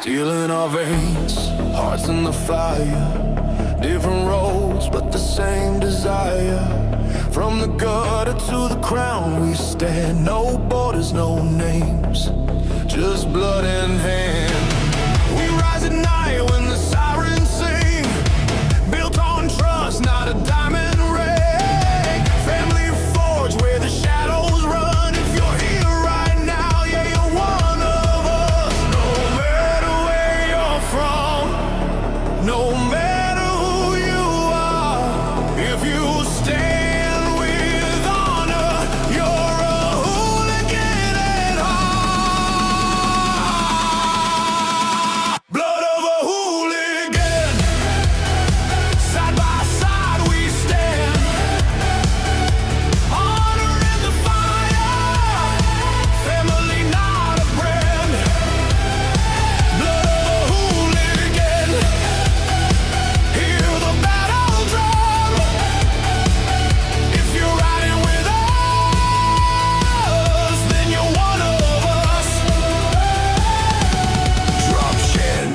Steel in our veins, hearts in the fire. Different roads, but the same desire. From the gutter to the crown we stand. No borders, no names, just blood in hand. We rise at night when the sirens sing. Built on trust, not a diamond ring. Family forge where the shadows run. If you're here right now, yeah, you're one of us. No matter where you're from, no matter who you are, if you stand with honor, you're a hooligan at heart. Blood of a hooligan. Side by side we stand. Honor in the fire. Family, not a brand. Blood of a hooligan. Hear the battle drum. If you're riding with us, then you're one of us. Drop chin.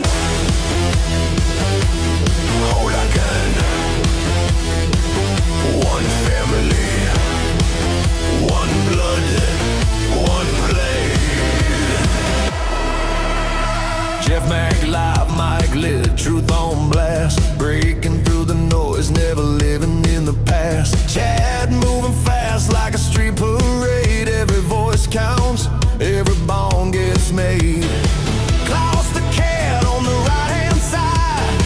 Hooligan. One family. One blood. One blade. Jeff Mac live, mic lit, truth on blast. Breaking through the noise, never living in the past. Chad moving fast like a street parade. Every voice counts, every bone gets made. Klaus the cat on the right hand side.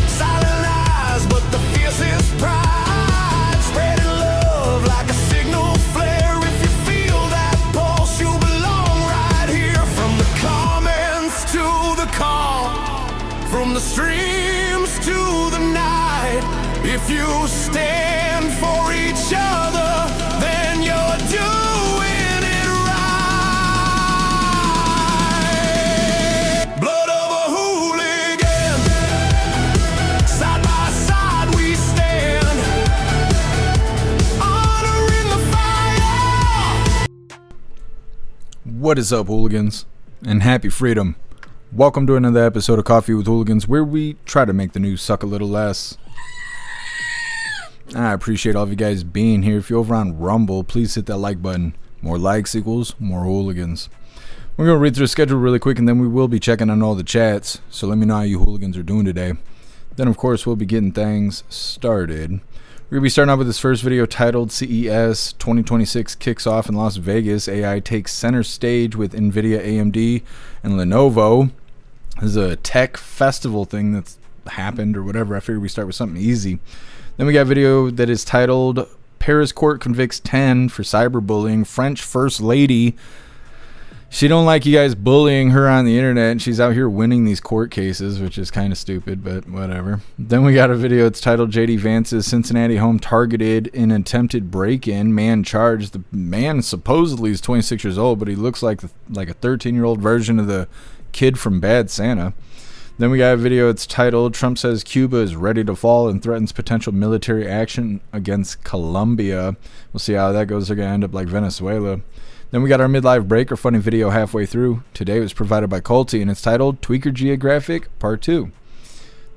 Silent eyes, but the fiercest pride. Spreading love like a signal flare. If you feel that pulse, you belong right here. From the comments to the call, from the streams to the night. If you stand for each other, then you're doing it right. Blood of a hooligan. Side by side we stand. Honor in the fire. What is up, hooligans, and happy freedom. Welcome to another episode of Coffee with Hooligans, where we try to make the news suck a little less. I appreciate all of you guys being here. If you're over on Rumble, please hit that like button. More likes equals more hooligans. We're going to read through the schedule really quick, and then we will be checking on all the chats. So let me know how you hooligans are doing today. Then, of course, we'll be getting things started. We're going to be starting off with this first video titled CES 2026 Kicks Off in Las Vegas. AI takes center stage with NVIDIA, AMD, and Lenovo. This is a tech festival thing that's happened or whatever. I figured we start with something easy. Then we got a video that is titled Paris Court Convicts 10 for Cyberbullying. French First Lady. She don't like you guys bullying her on the internet, and she's out here winning these court cases, which is kind of stupid, but whatever. Then we got a video that's titled J.D. Vance's Cincinnati home targeted in attempted break-in. Man charged. The man supposedly is 26 years old, but he looks like a 13-year-old version of the kid from Bad Santa. Then we got a video that's titled Trump says Cuba is ready to fall and threatens potential military action against Colombia. We'll see how that goes. They're going to end up like Venezuela. Then we got our midlife break or funny video halfway through. Today was provided by Colty, and it's titled Tweaker Geographic Part 2.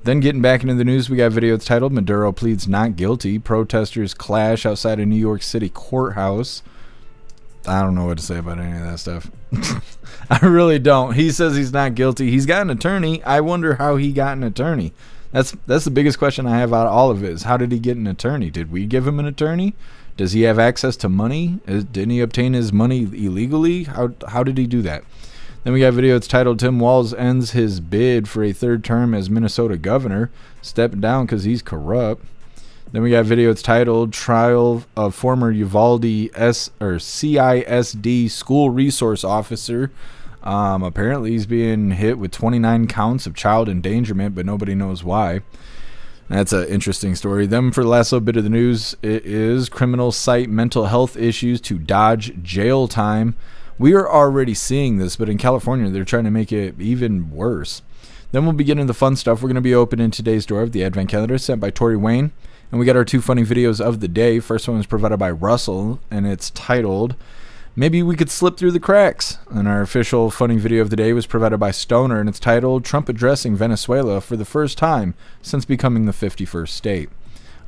Then getting back into the news, we got a video that's titled Maduro pleads not guilty. Protesters clash outside a New York City courthouse. I don't know what to say about any of that stuff. I really don't. He says he's not guilty. He's got an attorney. I wonder how he got an attorney. That's the biggest question I have out of all of it is how did he get an attorney? Did we give him an attorney? Does he have access to money? Didn't he obtain his money illegally? How did he do that? Then we got a video that's titled Tim Walz ends his bid for a third term as Minnesota governor. Stepping down because he's corrupt. Then we got a video that's titled Trial of Former Uvalde CISD School Resource Officer. Apparently he's being hit with 29 counts of child endangerment, but nobody knows why. That's an interesting story. Then for the last little bit of the news, it is criminals cite mental health issues to dodge jail time. We are already seeing this, but in California, they're trying to make it even worse. Then we'll be getting into the fun stuff. We're going to be opening today's door of the Advent Calendar sent by Tori Wayne. And we got our two funny videos of the day. First one was provided by Russell, and it's titled maybe we could slip through the cracks. And our official funny video of the day was provided by Stoner, and it's titled Trump Addressing Venezuela for the First Time Since Becoming the 51st State.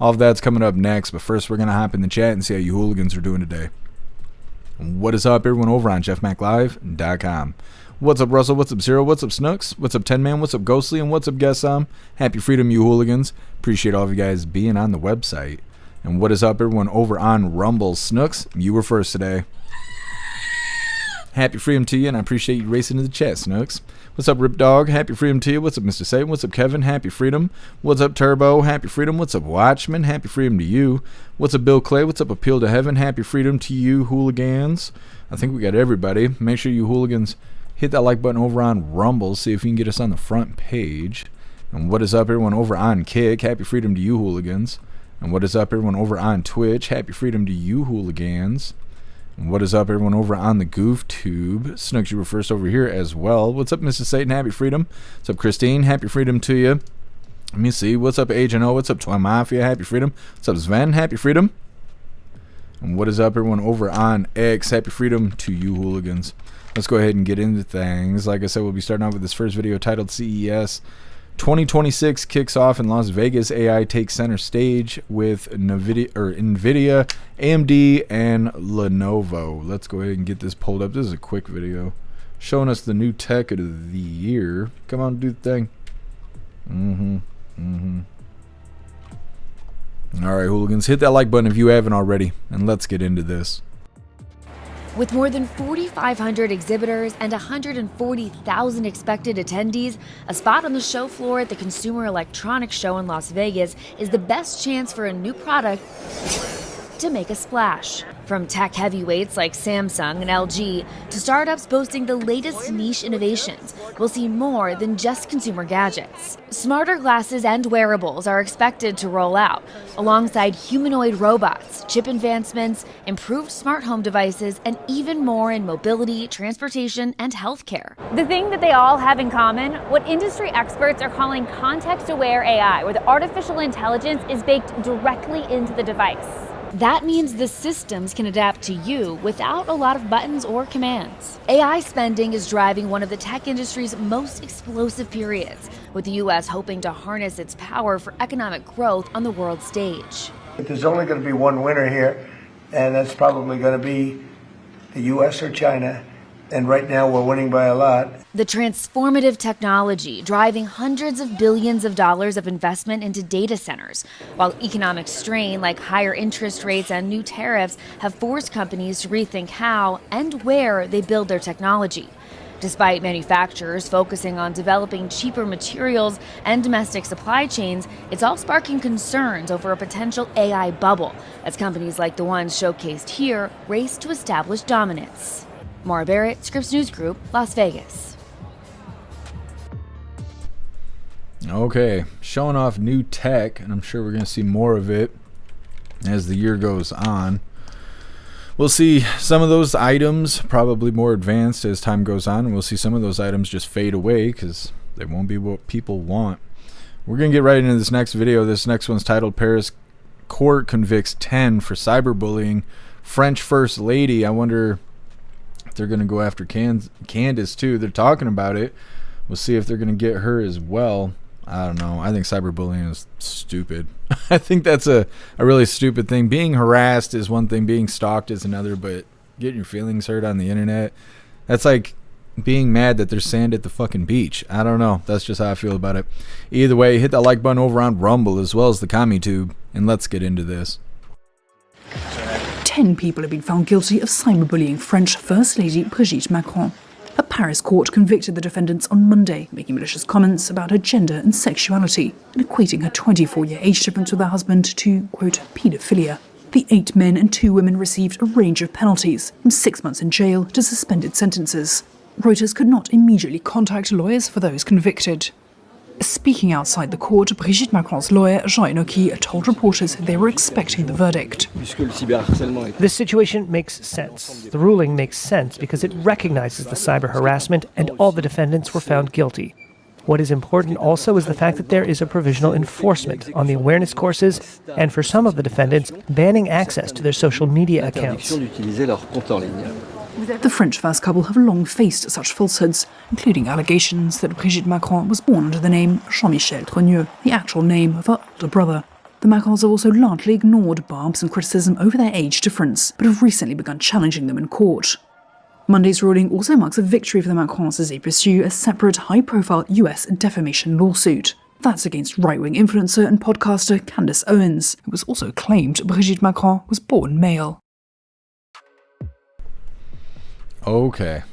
All of that's coming up next, but first we're going to hop in the chat and see how you hooligans are doing today. What is up, everyone, over on jeffmaclive.com. What's up, Russell? What's up, Zero? What's up, Snooks? What's up, 10 Man? What's up, Ghostly? And what's up, Guessam? Happy freedom, you hooligans. Appreciate all of you guys being on the website. And what is up, everyone, over on Rumble? Snooks, you were first today. Happy freedom to you, and I appreciate you racing to the chat, Snooks. What's up, Rip Dog? Happy freedom to you. What's up, Mr. Satan? What's up, Kevin? Happy freedom. What's up, Turbo? Happy freedom. What's up, Watchman? Happy freedom to you. What's up, Bill Clay? What's up, Appeal to Heaven? Happy freedom to you, hooligans. I think we got everybody. Make sure you hooligans hit that like button over on Rumble. See if you can get us on the front page. And what is up, everyone, over on Kick? Happy freedom to you, hooligans. And what is up, everyone, over on Twitch? Happy freedom to you, hooligans. And what is up, everyone, over on the Goof Tube? Snooks, you were first over here as well. What's up, Mrs. Satan? Happy freedom. What's up, Christine? Happy freedom to you. Let me see. What's up, Agent O? What's up, Twine Mafia? Happy freedom. What's up, Sven? Happy freedom. And what is up, everyone, over on X? Happy freedom to you, hooligans. Let's go ahead and get into things. Like I said, we'll be starting off with this first video titled CES 2026 kicks off in Las Vegas. AI takes center stage with NVIDIA, AMD, and Lenovo. Let's go ahead and get this pulled up. This is a quick video showing us the new tech of the year. Come on, do the thing. All right, hooligans, hit that like button if you haven't already, and let's get into this. With more than 4,500 exhibitors and 140,000 expected attendees, a spot on the show floor at the Consumer Electronics Show in Las Vegas is the best chance for a new product to make a splash. From tech heavyweights like Samsung and LG to startups boasting the latest niche innovations, we'll see more than just consumer gadgets. Smarter glasses and wearables are expected to roll out, alongside humanoid robots, chip advancements, improved smart home devices, and even more in mobility, transportation, and healthcare. The thing that they all have in common, what industry experts are calling context-aware AI, where the artificial intelligence is baked directly into the device. That means the systems can adapt to you without a lot of buttons or commands. AI spending is driving one of the tech industry's most explosive periods, with the U.S. hoping to harness its power for economic growth on the world stage. There's only going to be one winner here, and that's probably going to be the U.S. or China. And right now we're winning by a lot. The transformative technology driving hundreds of billions of dollars of investment into data centers, while economic strain like higher interest rates and new tariffs have forced companies to rethink how and where they build their technology. Despite manufacturers focusing on developing cheaper materials and domestic supply chains, it's all sparking concerns over a potential AI bubble, as companies like the ones showcased here race to establish dominance. Maura Barrett, Scripps News Group, Las Vegas. Okay, showing off new tech, and I'm sure we're going to see more of it as the year goes on. We'll see some of those items probably more advanced as time goes on, and we'll see some of those items just fade away because they won't be what people want. We're going to get right into this next video. This next one's titled Paris Court Convicts 10 for Cyberbullying French First Lady. I wonder if they're going to go after Candace too. They're talking about it. We'll see if they're going to get her as well. I don't know. I think cyberbullying is stupid. I think that's a really stupid thing. Being harassed is one thing. Being stalked is another. But getting your feelings hurt on the internet, that's like being mad that there's sand at the fucking beach. I don't know. That's just how I feel about it. Either way, hit that like button over on Rumble as well as the CommuTube. And let's get into this. 10 people have been found guilty of cyberbullying French First Lady Brigitte Macron. A Paris court convicted the defendants on Monday, making malicious comments about her gender and sexuality, and equating her 24-year age difference with her husband to, quote, paedophilia. The 8 men and 2 women received a range of penalties, from 6 months in jail to suspended sentences. Reuters could not immediately contact lawyers for those convicted. Speaking outside the court, Brigitte Macron's lawyer, Jean Enoki, told reporters they were expecting the verdict. This situation makes sense. The ruling makes sense because it recognizes the cyber harassment and all the defendants were found guilty. What is important also is the fact that there is a provisional enforcement on the awareness courses and for some of the defendants, banning access to their social media accounts. The French first couple have long faced such falsehoods, including allegations that Brigitte Macron was born under the name Jean-Michel Trogneux, the actual name of her older brother. The Macrons have also largely ignored barbs and criticism over their age difference, but have recently begun challenging them in court. Monday's ruling also marks a victory for the Macrons as they pursue a separate, high-profile US defamation lawsuit. That's against right-wing influencer and podcaster Candace Owens, who was also claimed Brigitte Macron was born male. Okay,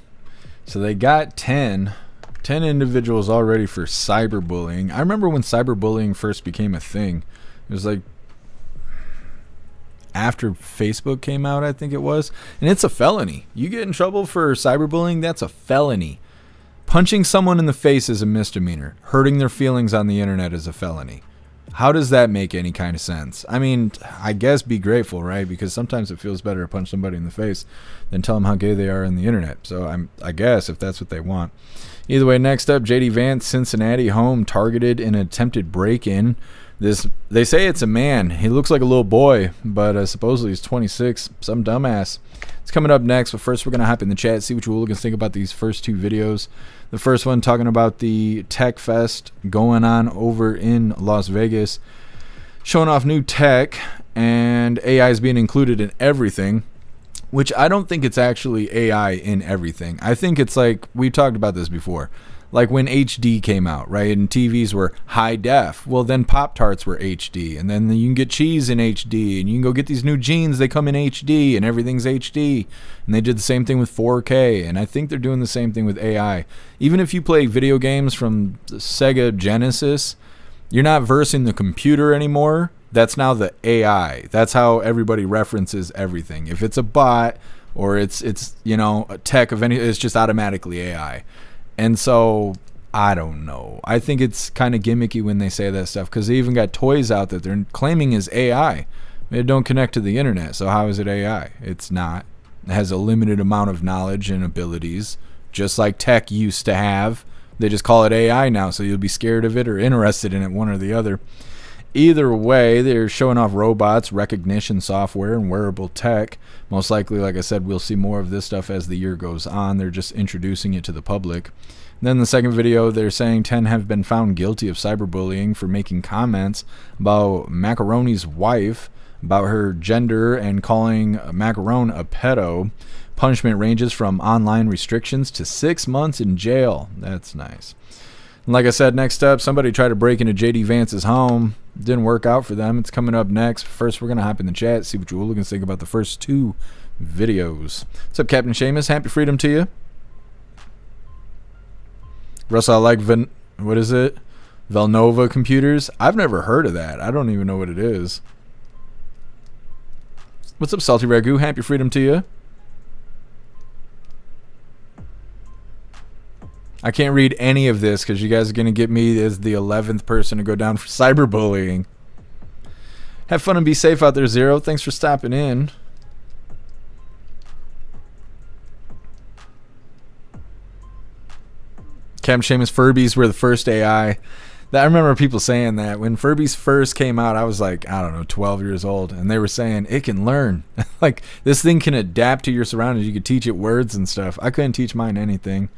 so they got 10 individuals already for cyberbullying. I remember when cyberbullying first became a thing. It was like after Facebook came out, I think it was. And it's a felony. You get in trouble for cyberbullying, that's a felony. Punching someone in the face is a misdemeanor. Hurting their feelings on the internet is a felony. How does that make any kind of sense? I mean, I guess be grateful, right? Because sometimes it feels better to punch somebody in the face than tell them how gay they are on the internet. So I guess if that's what they want. Either way, next up, J.D. Vance, Cincinnati home targeted in an attempted break-in. They say it's a man. He looks like a little boy, but supposedly he's 26. Some dumbass. It's coming up next, but first we're going to hop in the chat, see what you hooligans think about these first two videos. The first one talking about the Tech Fest going on over in Las Vegas, showing off new tech, and AI is being included in everything, which I don't think it's actually AI in everything. I think it's like, we talked about this before, like when HD came out, right? And TVs were high def. Well, then Pop-Tarts were HD. And then you can get cheese in HD. And you can go get these new jeans. They come in HD. And everything's HD. And they did the same thing with 4K. And I think they're doing the same thing with AI. Even if you play video games from the Sega Genesis, you're not versing the computer anymore. That's now the AI. That's how everybody references everything. If it's a bot or it's a tech of any, it's just automatically AI. And so, I don't know. I think it's kind of gimmicky when they say that stuff, because they even got toys out that they're claiming is AI. It don't connect to the internet, so how is it AI? It's not. It has a limited amount of knowledge and abilities, just like tech used to have. They just call it AI now, so you'll be scared of it or interested in it, one or the other. Either way, they're showing off robots, recognition software, and wearable tech. Most likely, like I said, we'll see more of this stuff as the year goes on. They're just introducing it to the public. And then the second video, they're saying 10 have been found guilty of cyberbullying for making comments about Macrone's wife, about her gender, and calling Macrone a pedo. Punishment ranges from online restrictions to 6 months in jail. That's nice. And like I said, next up, somebody tried to break into J.D. Vance's home. Didn't work out for them. It's coming up next. First, we're going to hop in the chat, see what you hooligans think about the first two videos. What's up, Captain Seamus? Happy freedom to you. Russell, I like what is it? Velnova computers? I've never heard of that. I don't even know what it is. What's up, Salty Ragu? Happy freedom to you. I can't read any of this because you guys are going to get me as the 11th person to go down for cyberbullying. Have fun and be safe out there, Zero. Thanks for stopping in. Cam Seamus, Furbies were the first AI. I remember people saying that. When Furbies first came out, I was like, I don't know, 12 years old. And they were saying, it can learn. Like, this thing can adapt to your surroundings. You could teach it words and stuff. I couldn't teach mine anything.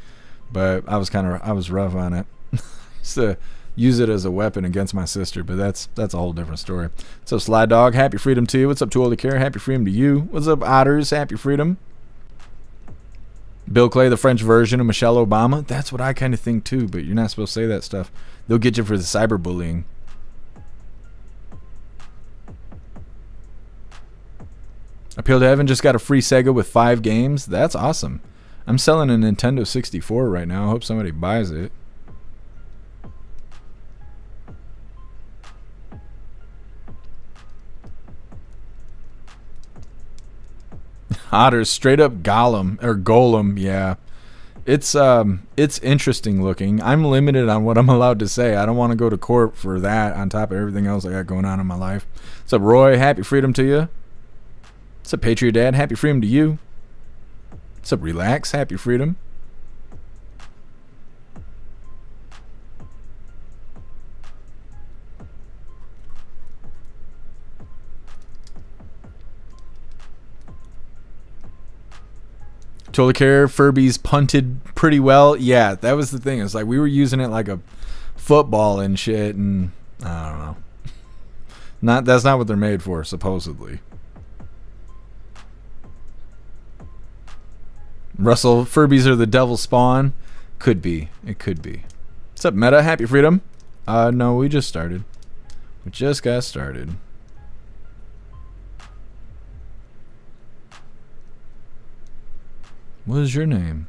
But I was rough on it. Used to use it as a weapon against my sister, but that's a whole different story. What's up, Sly Dog? Happy freedom to you. What's up, Too Old to Care? Happy freedom to you. What's up, Otters? Happy freedom. Bill Clay, the French version of Michelle Obama. That's what I kind of think too, but you're not supposed to say that stuff. They'll get you for the cyberbullying. Appeal to Heaven just got a free Sega with 5 games. That's awesome. I'm selling a Nintendo 64 right now. I hope somebody buys it. Otters, straight up Golem, yeah. It's interesting looking. I'm limited on what I'm allowed to say. I don't want to go to court for that on top of everything else I got going on in my life. What's up, Roy? Happy freedom to you. What's up, Patriot Dad? Happy freedom to you. What's up, Relax? Happy freedom. Shoulder care, Furbies punted pretty well. Yeah, that was the thing. It's like we were using it like a football and shit, and I don't know. That's not what they're made for, supposedly. Russell, Furbies are the devil's spawn. Could be. It could be. What's up, Meta? Happy Freedom? No, we just started. We just got started. What is your name?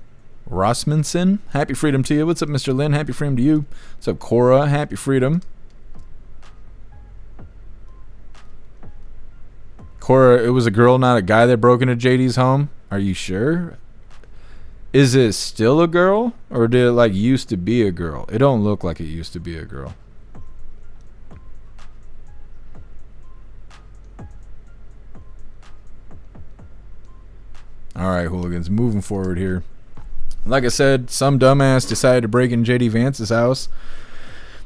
Rossmanson? Happy Freedom to you. What's up, Mr. Lynn? Happy Freedom to you. What's up, Cora? Happy Freedom. Cora, it was a girl, not a guy that broke into JD's home. Are you sure? Is it still a girl? Or did it like used to be a girl? It don't look like it used to be a girl. Alright, hooligans, moving forward here. Like I said, some dumbass decided to break in JD Vance's house.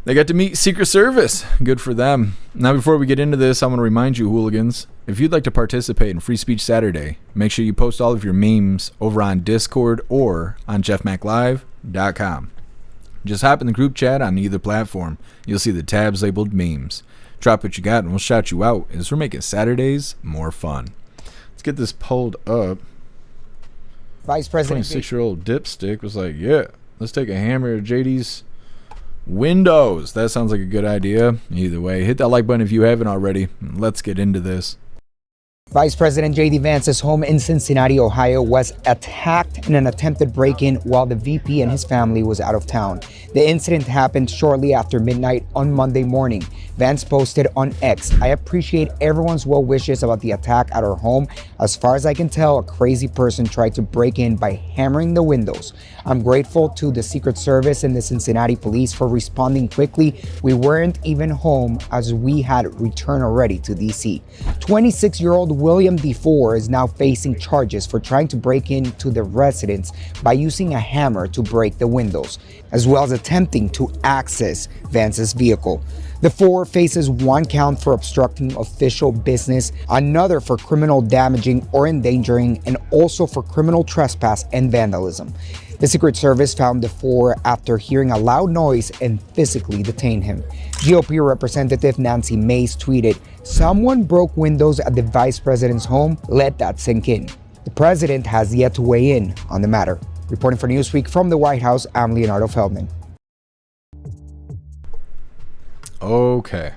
They got to meet Secret Service. Good for them. Now, before we get into this, I want to remind you, hooligans, if you'd like to participate in Free Speech Saturday, make sure you post all of your memes over on Discord or on jeffmaclive.com. Just hop in the group chat on either platform. You'll see the tabs labeled memes. Drop what you got and we'll shout you out as we're making Saturdays more fun. Let's get this pulled up. Vice President 26-year-old dipstick was like, yeah, let's take a hammer to JD's windows. That sounds like a good idea. Either way, hit that like button if you haven't already. Let's get into this. Vice President J.D. Vance's home in Cincinnati, Ohio was attacked in an attempted break-in while the VP and his family was out of town. The incident happened shortly after midnight on Monday morning. Vance posted on X, "I appreciate everyone's well wishes about the attack at our home. As far as I can tell, a crazy person tried to break in by hammering the windows. I'm grateful to the Secret Service and the Cincinnati police for responding quickly. We weren't even home as we had returned already to DC." 26-year-old William DeFore is now facing charges for trying to break into the residence by using a hammer to break the windows, as well as attempting to access Vance's vehicle. DeFore faces one count for obstructing official business, another for criminal damaging or endangering, and also for criminal trespass and vandalism. The Secret Service found DeFore after hearing a loud noise and physically detained him. GOP Representative Nancy Mace tweeted, "Someone broke windows at the vice president's home. Let that sink in." The president has yet to weigh in on the matter. Reporting for Newsweek from the White House, I'm Leonardo Feldman. Okay.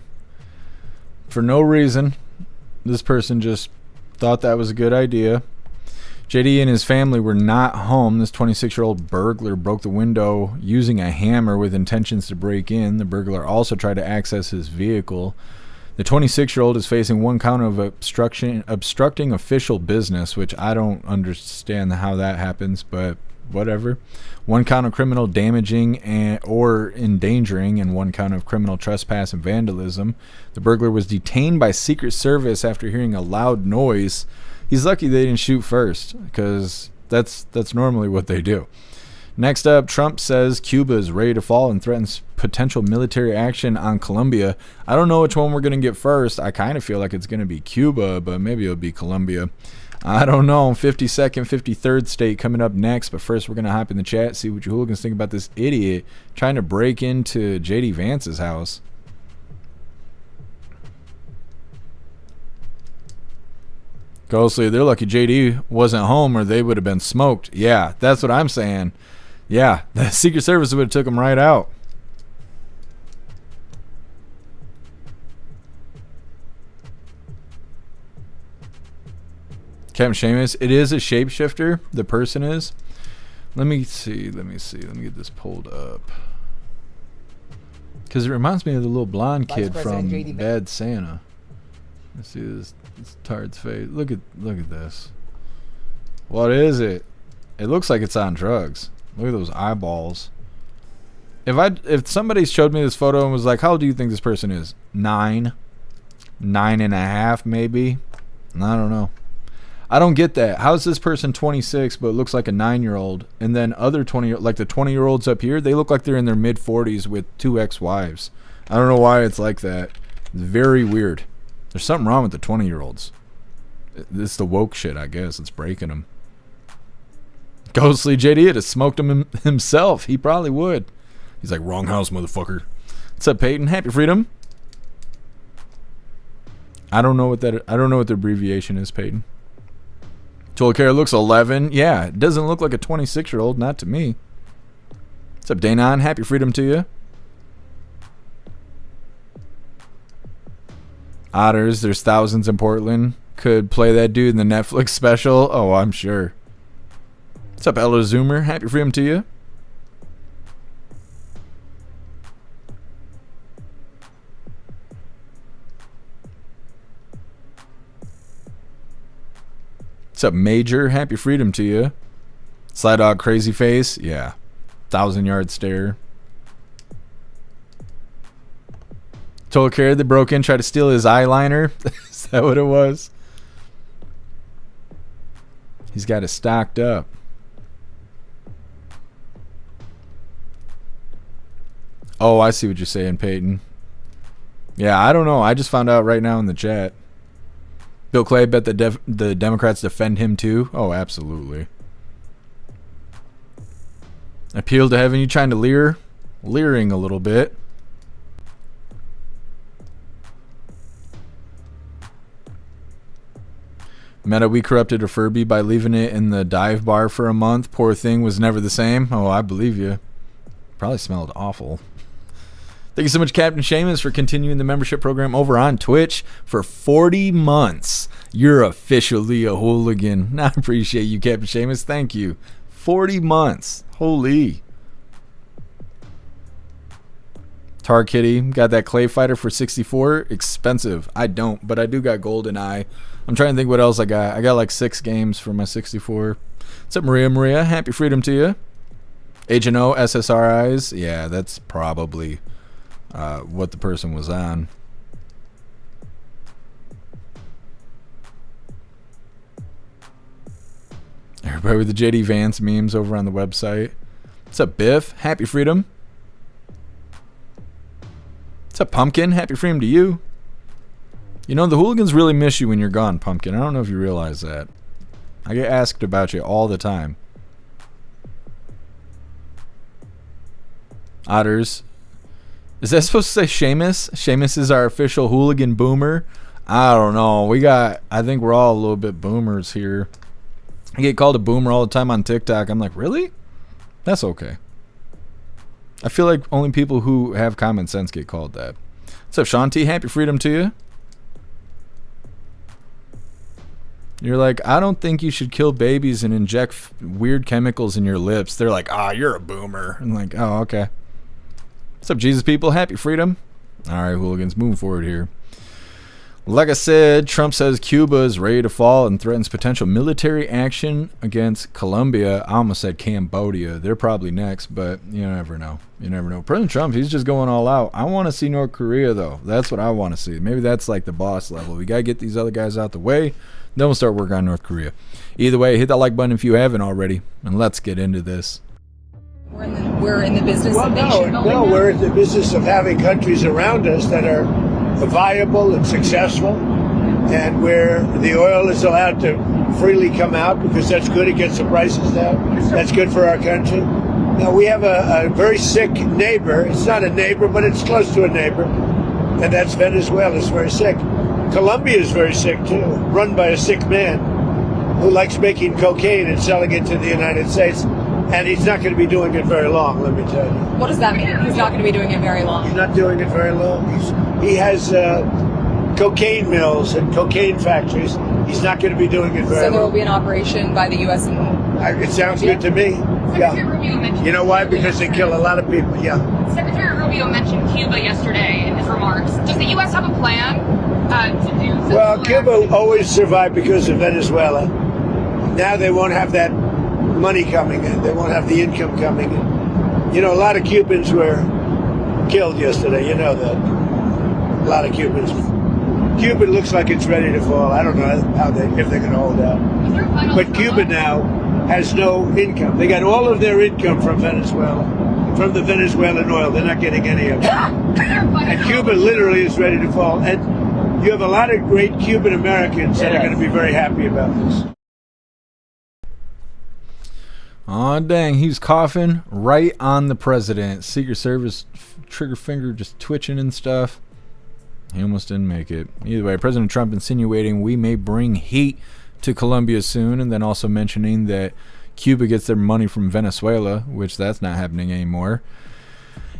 For no reason, this person just thought that was a good idea. JD and his family were not home. This 26-year-old burglar broke the window using a hammer with intentions to break in. The burglar also tried to access his vehicle. The 26-year-old is facing one count of obstructing official business, which I don't understand how that happens, but whatever. One count of criminal damaging or endangering, and one count of criminal trespass and vandalism. The burglar was detained by Secret Service after hearing a loud noise. He's lucky they didn't shoot first, because that's normally what they do. Next up, Trump says Cuba is ready to fall and threatens potential military action on Colombia. I don't know which one we're going to get first. I kind of feel like it's going to be Cuba, but maybe it'll be Colombia. I don't know. 52nd, 53rd state coming up next, but first we're going to hop in the chat, see what you hooligans think about this idiot trying to break into JD Vance's house. Ghostly, they're lucky JD wasn't home or they would have been smoked. Yeah, that's what I'm saying. Yeah, the Secret Service would have took him right out. Captain Seamus, it is a shapeshifter. The person is. Let me see. Let me get this pulled up. Because it reminds me of the little blonde kid from Bad Santa. Let's see this tard's face. Look at this. What is it? It looks like it's on drugs. Look at those eyeballs. If somebody showed me this photo and was like, "How old do you think this person is?" 9 and a half, maybe. I don't know. I don't get that. How's this person 26 but looks like a 9-year-old, and then other 20, like the 20-year-olds up here, they look like they're in their mid-40s with 2 ex-wives. I don't know why it's like that. It's very weird. There's something wrong with the 20-year-olds. It's the woke shit, I guess. It's breaking them. Ghostly JD would have smoked him himself. He probably would. He's like, wrong house, motherfucker. What's up, Peyton? Happy Freedom. I don't know what the abbreviation is, Peyton. Tolkien looks 11. Yeah, it doesn't look like a 26-year-old, not to me. What's up, Danon? Happy Freedom to you. Otters, there's thousands in Portland. Could play that dude in the Netflix special. Oh, I'm sure. What's up, Ella Zoomer? Happy Freedom to you. What's up, Major? Happy Freedom to you. Sly Dog Crazy Face. Yeah. 1,000-yard stare. Told Care that broke in, tried to steal his eyeliner. Is that what it was? He's got it stocked up. Oh, I see what you're saying, Peyton. Yeah, I don't know. I just found out right now in the chat. Bill Clay bet the Democrats defend him too. Oh, absolutely. Appeal to heaven. You trying to leering a little bit. Meta, we corrupted a Furby by leaving it in the dive bar for a month. Poor thing was never the same. Oh, I believe you. Probably smelled awful. Thank you so much, Captain Seamus, for continuing the membership program over on Twitch for 40 months. You're officially a hooligan. I appreciate you, Captain Seamus. Thank you. 40 months. Holy. Tar Kitty, got that Clay Fighter for 64. Expensive. I don't, but I do got GoldenEye. I'm trying to think what else I got. I got like 6 games for my 64. What's up, Maria? Happy Freedom to you. H&O SSRIs. Yeah, that's probably what the person was on. Everybody with the JD Vance memes over on the website. What's up, Biff? Happy Freedom. What's up, Pumpkin? Happy Freedom to you. You know, the hooligans really miss you when you're gone, Pumpkin. I don't know if you realize that. I get asked about you all the time. Otters. Is that supposed to say Seamus? Seamus is our official hooligan boomer. I don't know. I think we're all a little bit boomers here. I get called a boomer all the time on TikTok. I'm like, really? That's okay. I feel like only people who have common sense get called that. What's up, Shanti? Happy Freedom to you. You're like, I don't think you should kill babies and inject weird chemicals in your lips. They're like, you're a boomer. I'm like, oh, okay. What's up, Jesus people? Happy Freedom. All right, hooligans, moving forward here. Like I said, Trump says Cuba is ready to fall and threatens potential military action against Colombia. I almost said Cambodia. They're probably next, but you never know. You never know. President Trump, he's just going all out. I want to see North Korea, though. That's what I want to see. Maybe that's like the boss level. We got to get these other guys out the way. Then we'll start working on North Korea. Either way, hit that like button if you haven't already, and let's get into this. We're in the business of nation building. No, we're in the business of having countries around us that are viable and successful, and where the oil is allowed to freely come out because that's good. It gets the prices down. That's good for our country. Now, we have a very sick neighbor. It's not a neighbor, but it's close to a neighbor, and that's Venezuela. It's very sick. Colombia is very sick, too, run by a sick man who likes making cocaine and selling it to the United States. And he's not going to be doing it very long, let me tell you. What does that mean? He's not going to be doing it very long. He's not doing it very long. He has cocaine mills and cocaine factories. He's not going to be doing it very long. So there will be an operation by the U.S. and it sounds good to me. Secretary Rubio mentioned you know why? Because they kill a lot of people, yeah. Secretary Rubio mentioned Cuba yesterday in his remarks. Does the U.S. have a plan to do? Well, Cuba always survived because of Venezuela. Now they won't have that money coming in. They won't have the income coming in. You know, a lot of Cubans were killed yesterday. You know that. A lot of Cubans. Cuba looks like it's ready to fall. I don't know if they're going to hold out. But Cuba now has no income. They got all of their income from Venezuela, from the Venezuelan oil. They're not getting any of it. And Cuba literally is ready to fall. And you have a lot of great Cuban Americans that are going to be very happy about this. Oh dang, he's coughing right on the president. Secret Service trigger finger just twitching and stuff. He almost didn't make it. Either way, President Trump insinuating we may bring heat to Colombia soon, and then also mentioning that Cuba gets their money from Venezuela, which that's not happening anymore.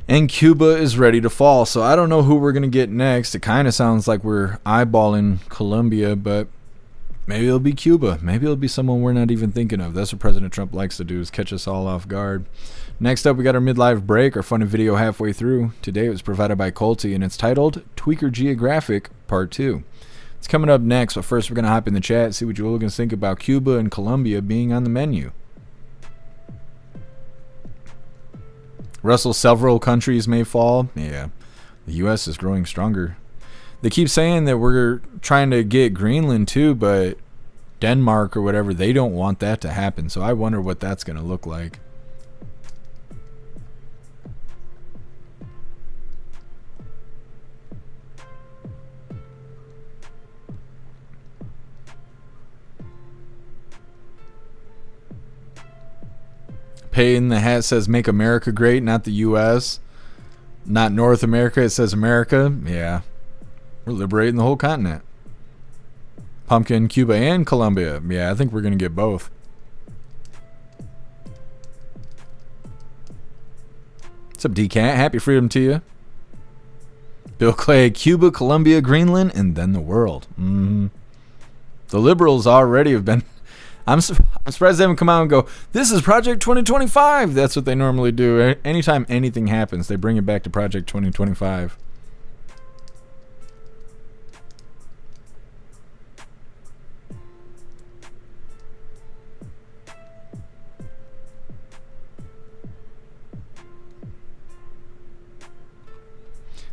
And Cuba is ready to fall. So I don't know who we're going to get next. It kind of sounds like we're eyeballing Colombia, but maybe it'll be Cuba. Maybe it'll be someone we're not even thinking of. That's what President Trump likes to do, is catch us all off guard. Next up, we got our midlife break, our funny video halfway through. Today it was provided by Colty, and it's titled Tweaker Geographic Part 2. It's coming up next, but first we're going to hop in the chat, see what you hooligans think about Cuba and Colombia being on the menu. Russell, several countries may fall. Yeah, the U.S. is growing stronger. They keep saying that we're trying to get Greenland too, but Denmark or whatever, they don't want that to happen. So I wonder what that's going to look like. Pay in the hat says make America great, not the U.S. Not North America, it says America. Yeah. We're liberating the whole continent. Pumpkin, Cuba, and Colombia. Yeah, I think we're going to get both. What's up, DCat? Happy freedom to you. Bill Clay, Cuba, Colombia, Greenland, and then the world. The liberals already have been... I'm surprised they haven't come out and go, this is Project 2025. That's what they normally do. Anytime anything happens, they bring it back to Project 2025.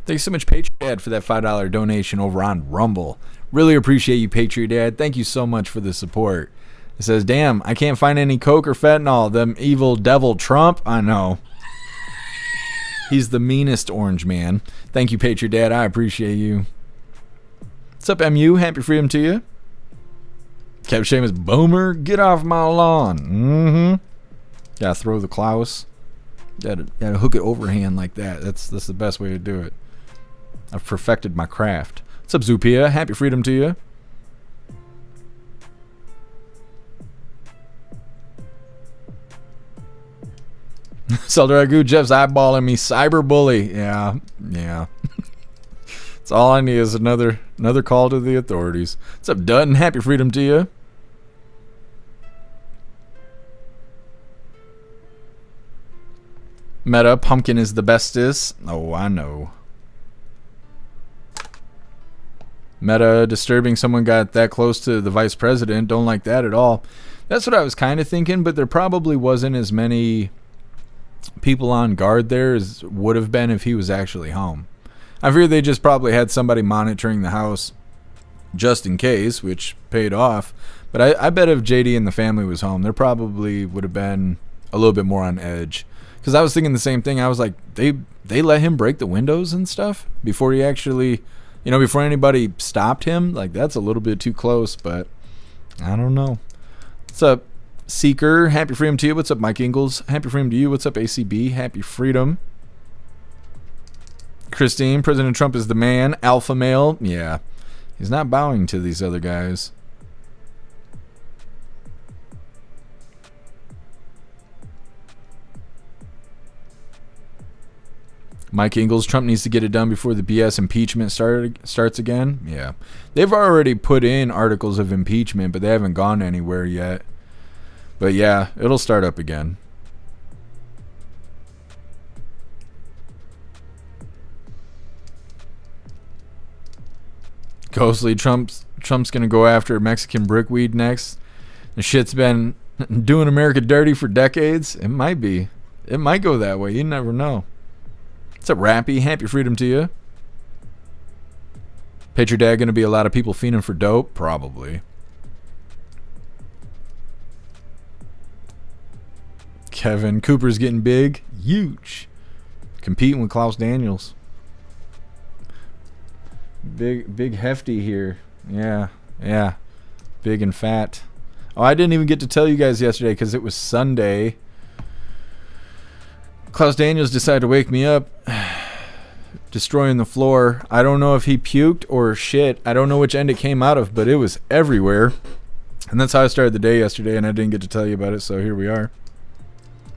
Thanks so much, Patriot Dad, for that $5 donation over on Rumble. Really appreciate you, Patriot Dad. Thank you so much for the support. It says, damn, I can't find any coke or fentanyl. Them evil devil Trump. I know. He's the meanest orange man. Thank you, Patriot Dad. I appreciate you. What's up, MU? Happy freedom to you. Kev Seamus, Boomer, get off my lawn. Gotta throw the Klaus. Gotta hook it overhand like that. That's the best way to do it. I've perfected my craft. What's up, Zupia? Happy freedom to you. Seldragu, Jeff's eyeballing me. Cyberbully. Yeah. That's all I need is another call to the authorities. What's up, Dutton? Happy freedom to you. Meta, pumpkin is the bestest. Oh, I know. Meta, disturbing someone got that close to the vice president. Don't like that at all. That's what I was kind of thinking, but there probably wasn't as many people on guard there as would have been if he was actually home. I fear they just probably had somebody monitoring the house just in case, which paid off. But I bet if JD and the family was home, there probably would have been a little bit more on edge. Because I was thinking the same thing. I was like, they let him break the windows and stuff before he actually, before anybody stopped him. Like, that's a little bit too close, but I don't know. What's up, Seeker? Happy freedom to you. What's up, Mike Ingalls? Happy freedom to you. What's up, ACB? Happy freedom. Christine, President Trump is the man. Alpha male. Yeah. He's not bowing to these other guys. Mike Ingalls, Trump needs to get it done before the BS impeachment starts again. Yeah. They've already put in articles of impeachment, but they haven't gone anywhere yet. But yeah, it'll start up again. Ghostly, Trump's gonna go after Mexican brickweed next. The shit's been doing America dirty for decades. It might be. It might go that way. You never know. What's up, Rappy? Happy freedom to you. Patriot Dad gonna be a lot of people fiending for dope? Probably. Kevin, Cooper's getting big. Huge. Competing with Klaus Daniels. Big hefty here. Yeah. Big and fat. Oh, I didn't even get to tell you guys yesterday because it was Sunday. Klaus Daniels decided to wake me up, destroying the floor. I don't know if he puked or shit. I don't know which end it came out of, but it was everywhere. And that's how I started the day yesterday, and I didn't get to tell you about it, so here we are.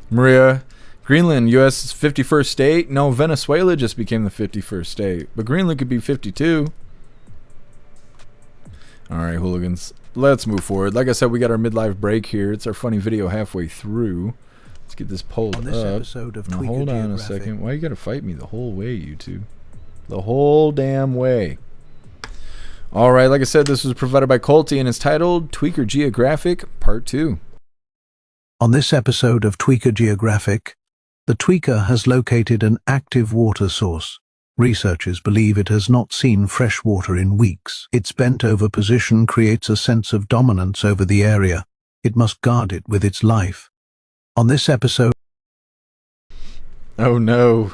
Maria, Greenland, U.S.'s 51st state? No, Venezuela just became the 51st state, but Greenland could be 52. All right, hooligans, let's move forward. Like I said, we got our midlife break here. It's our funny video halfway through. Let's get this pulled up. Now, hold on a second. Why you gotta fight me the whole way, you two? The whole damn way. All right, like I said, this was provided by Colty, and it's titled Tweaker Geographic Part 2. On this episode of Tweaker Geographic, the tweaker has located an active water source. Researchers believe it has not seen fresh water in weeks. Its bent-over position creates a sense of dominance over the area. It must guard it with its life. On this episode... Oh no.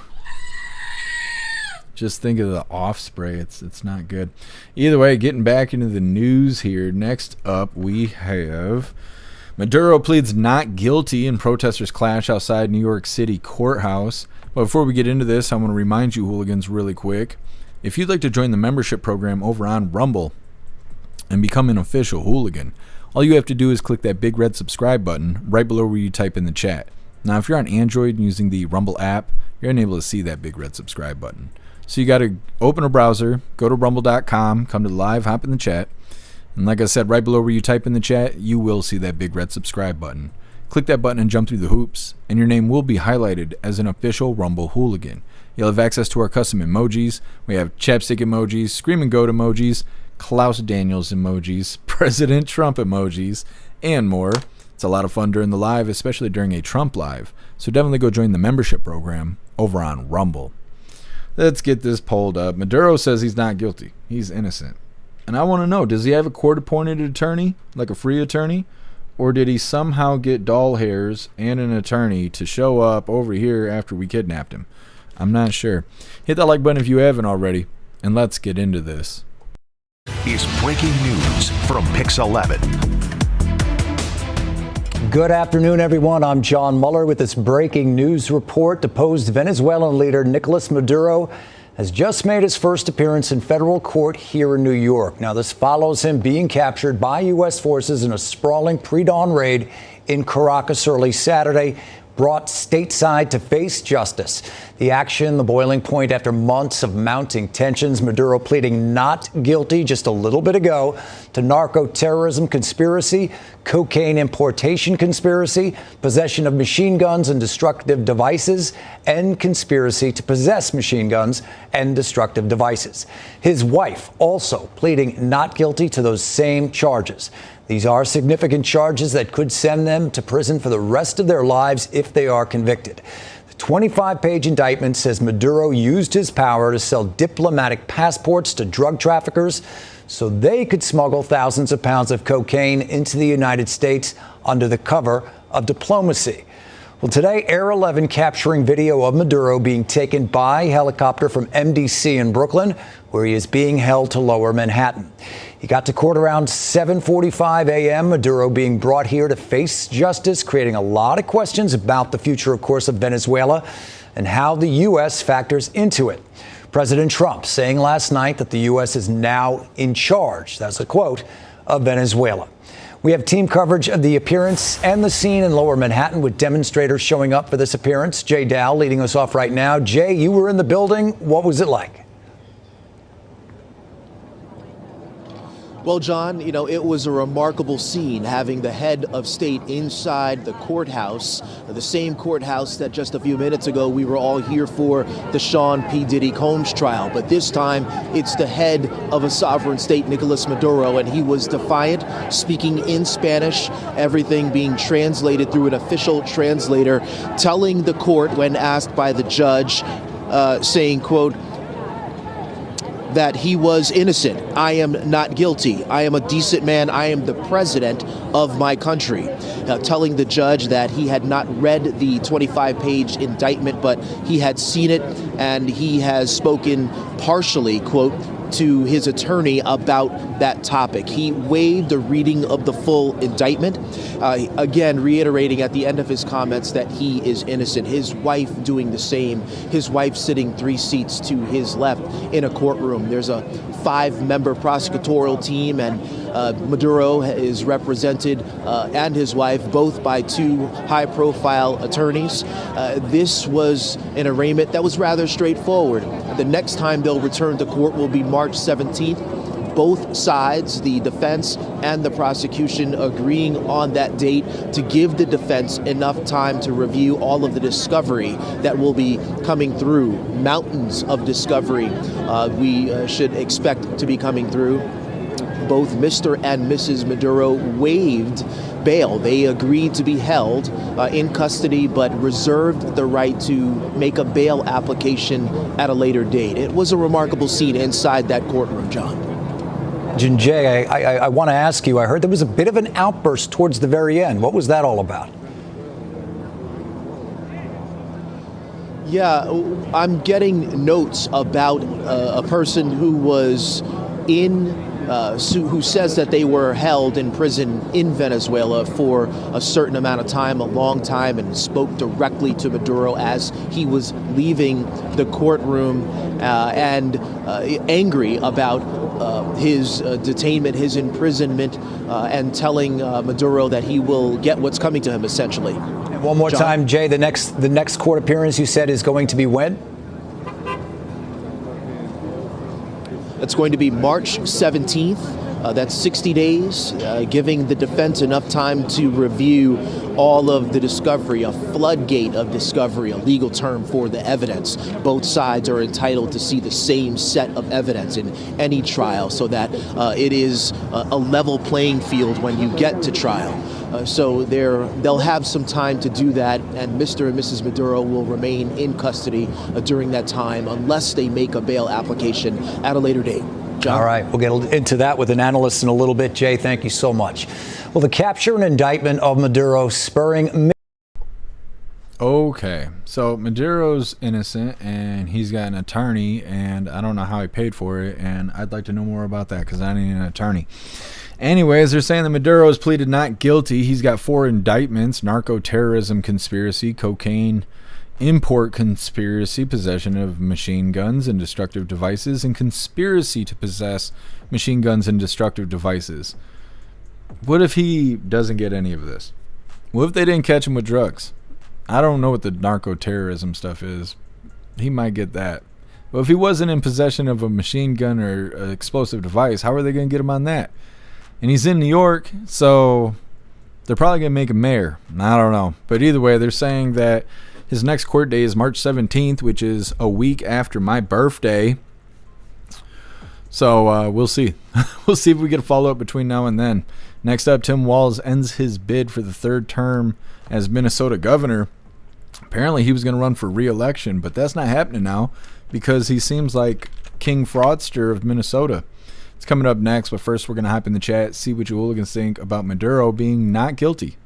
Just think of the off spray. It's not good. Either way, getting back into the news here. Next up, we have Maduro pleads not guilty in protesters' clash outside New York City courthouse. But before we get into this, I want to remind you, hooligans, really quick. If you'd like to join the membership program over on Rumble and become an official hooligan, all you have to do is click that big red subscribe button right below where you type in the chat. Now, if you're on Android and using the Rumble app, you're unable to see that big red subscribe button. So you got to open a browser, go to rumble.com, come to the live, hop in the chat. And like I said, right below where you type in the chat, you will see that big red subscribe button. Click that button and jump through the hoops, and your name will be highlighted as an official Rumble hooligan. You'll have access to our custom emojis. We have chapstick emojis, scream and goat emojis, Klaus Daniels emojis, President Trump emojis, and more. It's a lot of fun during the live, especially during a Trump live. So definitely go join the membership program over on Rumble. Let's get this pulled up. Maduro says he's not guilty. He's innocent. And I want to know, does he have a court-appointed attorney, like a free attorney? Or did he somehow get doll hairs and an attorney to show up over here after we kidnapped him? I'm not sure. Hit that like button if you haven't already, and let's get into this. Is breaking news from Pix 11. Good afternoon, everyone. I'm John Muller with this breaking news report. Deposed Venezuelan leader Nicolas Maduro has just made his first appearance in federal court here in New York. Now, this follows him being captured by U.S. forces in a sprawling pre-dawn raid in Caracas early Saturday, brought stateside to face justice. The action, the boiling point after months of mounting tensions. Maduro pleading not guilty just a little bit ago to narco-terrorism conspiracy, cocaine importation conspiracy, possession of machine guns and destructive devices, and conspiracy to possess machine guns and destructive devices. His wife also pleading not guilty to those same charges. These are significant charges that could send them to prison for the rest of their lives if they are convicted. The 25-page indictment says Maduro used his power to sell diplomatic passports to drug traffickers so they could smuggle thousands of pounds of cocaine into the United States under the cover of diplomacy. Well, today, Air 11 capturing video of Maduro being taken by helicopter from MDC in Brooklyn, where he is being held to Lower Manhattan. He got to court around 7:45 a.m. Maduro being brought here to face justice, creating a lot of questions about the future, of course, of Venezuela and how the U.S. factors into it. President Trump saying last night that the U.S. is now in charge, that's a quote, of Venezuela. We have team coverage of the appearance and the scene in Lower Manhattan with demonstrators showing up for this appearance. Jay Dow leading us off right now. Jay, you were in the building. What was it like? Well, John, it was a remarkable scene having the head of state inside the courthouse, the same courthouse that just a few minutes ago we were all here for the Sean P. Diddy Combs trial. But this time it's the head of a sovereign state, Nicolas Maduro, and he was defiant, speaking in Spanish, everything being translated through an official translator, telling the court when asked by the judge, saying, quote, that he was innocent. I am not guilty. I am a decent man. I am the president of my country. Telling the judge that he had not read the 25-page indictment, but he had seen it, and he has spoken partially, quote, to his attorney about that topic. He waived the reading of the full indictment, again reiterating at the end of his comments that he is innocent. His wife doing the same. His wife sitting 3 seats to his left in a courtroom. There's a 5-member prosecutorial team, and Maduro is represented and his wife both by 2 high-profile attorneys. This was an arraignment that was rather straightforward. The next time they'll return to court will be March 17th. Both sides, the defense and the prosecution, agreeing on that date to give the defense enough time to review all of the discovery that will be coming through. Mountains of discovery we should expect to be coming through. Both Mr. and Mrs. Maduro waived bail. They agreed to be held in custody, but reserved the right to make a bail application at a later date. It was a remarkable scene inside that courtroom, John. Jay, I want to ask you, I heard there was a bit of an outburst towards the very end. What was that all about? Yeah, I'm getting notes about a person who was who says that they were held in prison in Venezuela for a certain amount of time, a long time, and spoke directly to Maduro as he was leaving the courtroom and angry about his detainment, his imprisonment, and telling Maduro that he will get what's coming to him, essentially. And one more time, Jay, the next court appearance you said is going to be when? It's going to be March 17th. That's 60 days, giving the defense enough time to review all of the discovery, a floodgate of discovery, a legal term for the evidence. Both sides are entitled to see the same set of evidence in any trial so that it is a level playing field when you get to trial. So they'll have some time to do that, and Mr. and Mrs. Maduro will remain in custody during that time unless they make a bail application at a later date. John? All right, we'll get into that with an analyst in a little bit. Jay, thank you so much. Well, the capture and indictment of Maduro spurring... Okay, so Maduro's innocent, and he's got an attorney, and I don't know how he paid for it, and I'd like to know more about that because I need an attorney. Anyways, they're saying that Maduro's pleaded not guilty. He's got 4 indictments: narco-terrorism conspiracy, cocaine import conspiracy, possession of machine guns and destructive devices, and conspiracy to possess machine guns and destructive devices. What if he doesn't get any of this? What if they didn't catch him with drugs? I don't know what the narco-terrorism stuff is. He might get that. But if he wasn't in possession of a machine gun or an explosive device, how are they going to get him on that? And he's in New York, so they're probably going to make him mayor. I don't know. But either way, they're saying that his next court day is March 17th, which is a week after my birthday. So we'll see. We'll see if we get a follow-up between now and then. Next up, Tim Walz ends his bid for the 3rd term as Minnesota governor. Apparently he was going to run for re-election, but that's not happening now because he seems like King Fraudster of Minnesota. It's coming up next, but first we're going to hop in the chat, see what you hooligans think about Maduro being not guilty.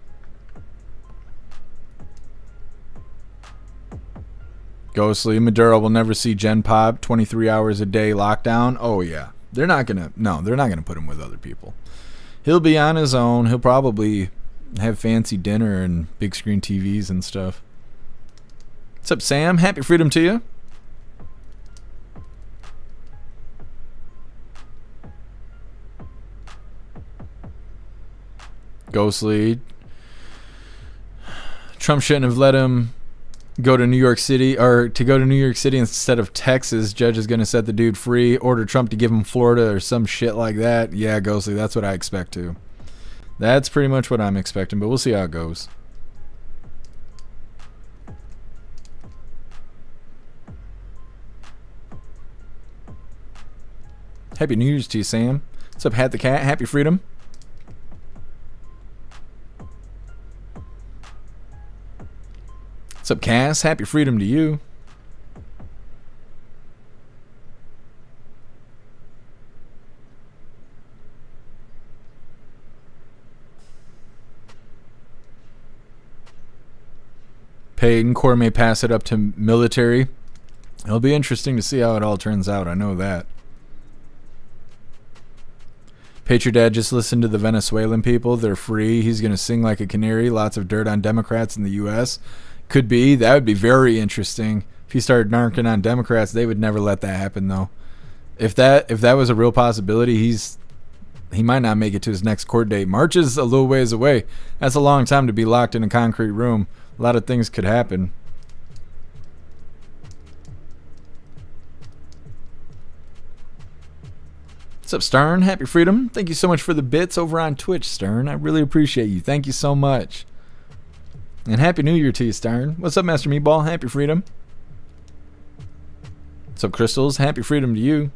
Ghostly, Maduro will never see Gen Pop, 23 hours a day lockdown. Oh yeah, they're not going to put him with other people. He'll be on his own. He'll probably have fancy dinner and big screen TVs and stuff. What's up, Sam? Happy freedom to you. Ghostly. Trump shouldn't have let him go to New York City, or to go to New York City instead of Texas. Judge is going to set the dude free. Order Trump to give him Florida or some shit like that. Yeah, Ghostly, that's what I expect too. That's pretty much what I'm expecting, but we'll see how it goes. Happy New Year's to you, Sam. What's up, Hat the Cat? Happy freedom. What's up, Cass? Happy freedom to you. Peyton Core may pass it up to military. It'll be interesting to see how it all turns out. I know that. Patriot Dad, just listen to the Venezuelan people. They're free. He's going to sing like a canary. Lots of dirt on Democrats in the U.S. Could be. That would be very interesting. If he started narking on Democrats, they would never let that happen, though. If that was a real possibility, he might not make it to his next court date. March is a little ways away. That's a long time to be locked in a concrete room. A lot of things could happen. What's up, Stern? Happy Freedom. Thank you so much for the bits over on Twitch, Stern. I really appreciate you. Thank you so much. And Happy New Year to you, Stern. What's up, Master Meatball? Happy Freedom. What's up, Crystals? Happy Freedom to you.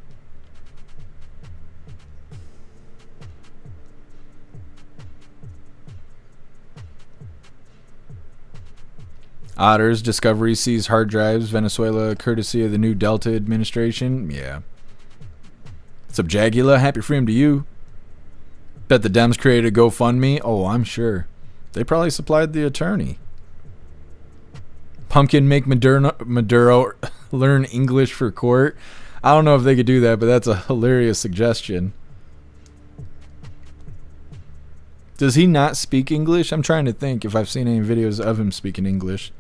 Otters, Discovery sees hard drives. Venezuela, courtesy of the new Delta administration. Yeah. What's up, Jagula? Happy Freedom to you. Bet the Dems created a GoFundMe. Oh, I'm sure. They probably supplied the attorney. Pumpkin make Maduro learn English for court. I don't know if they could do that, but that's a hilarious suggestion. Does he not speak English? I'm trying to think if I've seen any videos of him speaking English.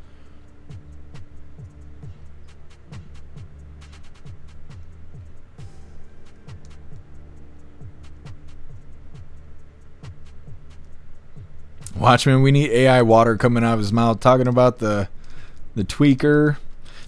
Watchmen, we need AI water coming out of his mouth. Talking about the tweaker.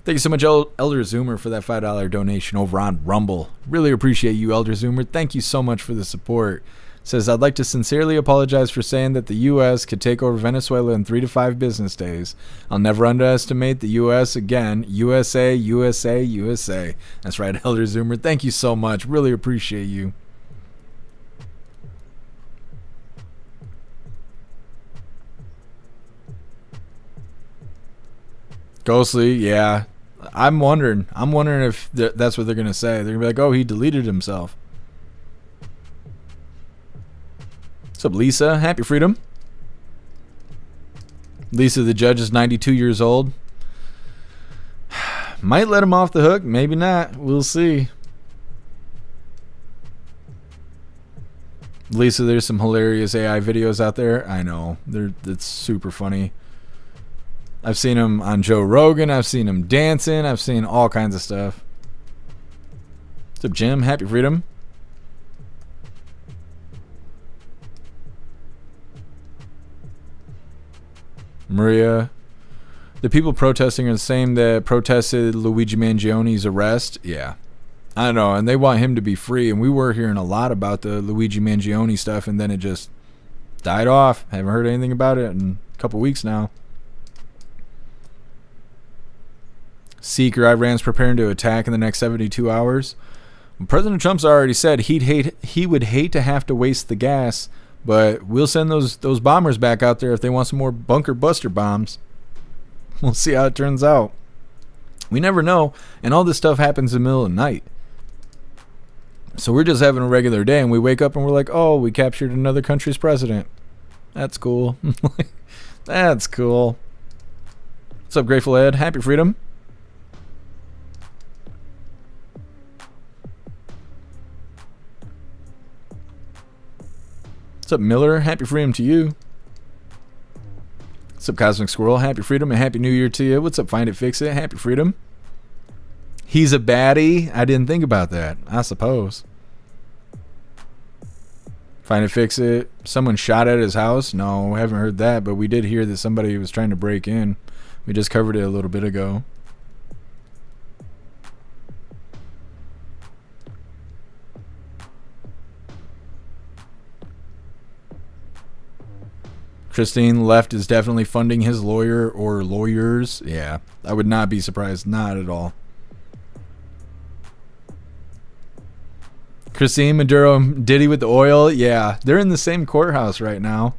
Thank you so much, Elder Zoomer, for that $5 donation over on Rumble. Really appreciate you, Elder Zoomer. Thank you so much for the support. Says, I'd like to sincerely apologize for saying that the U.S. could take over Venezuela in 3 to 5 business days. I'll never underestimate the U.S. again. USA, USA, USA. That's right, Elder Zoomer. Thank you so much. Really appreciate you. Ghostly, yeah. I'm wondering if that's what they're going to say. They're going to be like, oh, he deleted himself. What's up, Lisa? Happy Freedom. Lisa, the judge, is 92 years old. Might let him off the hook. Maybe not. We'll see. Lisa, there's some hilarious AI videos out there. I know. It's super funny. I've seen him on Joe Rogan. I've seen him dancing. I've seen all kinds of stuff. What's up, Jim? Happy Freedom. Maria. The people protesting are the same that protested Luigi Mangioni's arrest. Yeah. I don't know. And they want him to be free. And we were hearing a lot about the Luigi Mangione stuff. And then it just died off. Haven't heard anything about it in a couple weeks now. Seeker, Iran's preparing to attack in the next 72 hours. President Trump's already said he would hate to have to waste the gas, but we'll send those bombers back out there if they want some more bunker buster bombs. We'll see how it turns out. We never know, and all this stuff happens in the middle of the night. So we're just having a regular day, and we wake up and we're like, oh, we captured another country's president. That's cool. That's cool. What's up, Grateful Ed? Happy Freedom. What's up, Miller? Happy Freedom to you. What's up, Cosmic Squirrel? Happy Freedom and Happy New Year to you. What's up, Find It, Fix It? Happy Freedom. He's a baddie. I didn't think about that, I suppose. Find It, Fix It. Someone shot at his house? No, haven't heard that, but we did hear that somebody was trying to break in. We just covered it a little bit ago. Christine, left is definitely funding his lawyer or lawyers. Yeah, I would not be surprised. Not at all. Christine, Maduro, Diddy with the oil. Yeah, they're in the same courthouse right now.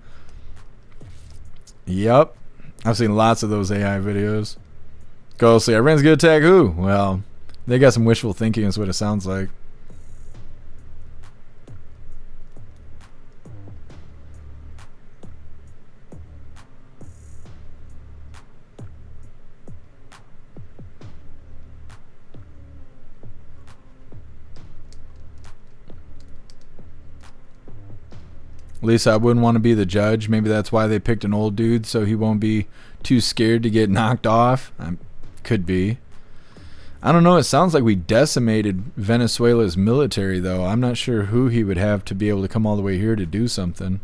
Yep. I've seen lots of those AI videos. Ghostly, Iran's gonna attack who? Well, they got some wishful thinking is what it sounds like. At least I wouldn't want to be the judge. Maybe that's why they picked an old dude, so he won't be too scared to get knocked off. Could be. I don't know. It sounds like we decimated Venezuela's military, though. I'm not sure who he would have to be able to come all the way here to do something.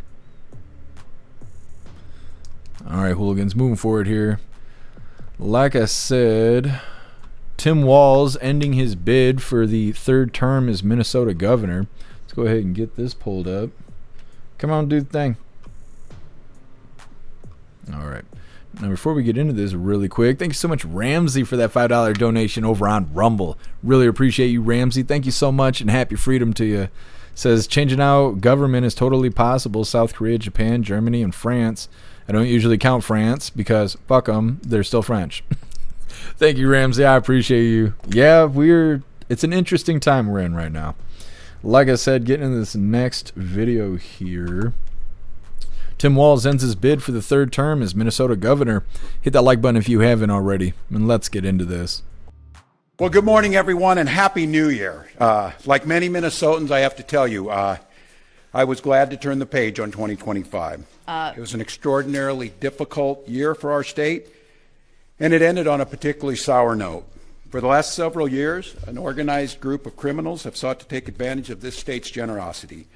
All right, hooligans, moving forward here. Like I said, Tim Walz ending his bid for the 3rd term as Minnesota governor. Let's go ahead and get this pulled up. Come on, do the thing. All right. Now, before we get into this really quick, thank you so much, Ramsey, for that $5 donation over on Rumble. Really appreciate you, Ramsey. Thank you so much, and happy freedom to you. Says, changing out government is totally possible. South Korea, Japan, Germany, and France. I don't usually count France because, fuck them, they're still French. Thank you, Ramsey. I appreciate you. Yeah, it's an interesting time we're in right now. Like I said, getting into this next video here. Tim Walz ends his bid for the 3rd term as Minnesota governor. Hit that like button if you haven't already, and let's get into this. Well, good morning, everyone, and Happy New Year. Like many Minnesotans, I have to tell you, I was glad to turn the page on 2025. It was an extraordinarily difficult year for our state, and it ended on a particularly sour note. For the last several years, an organized group of criminals have sought to take advantage of this state's generosity.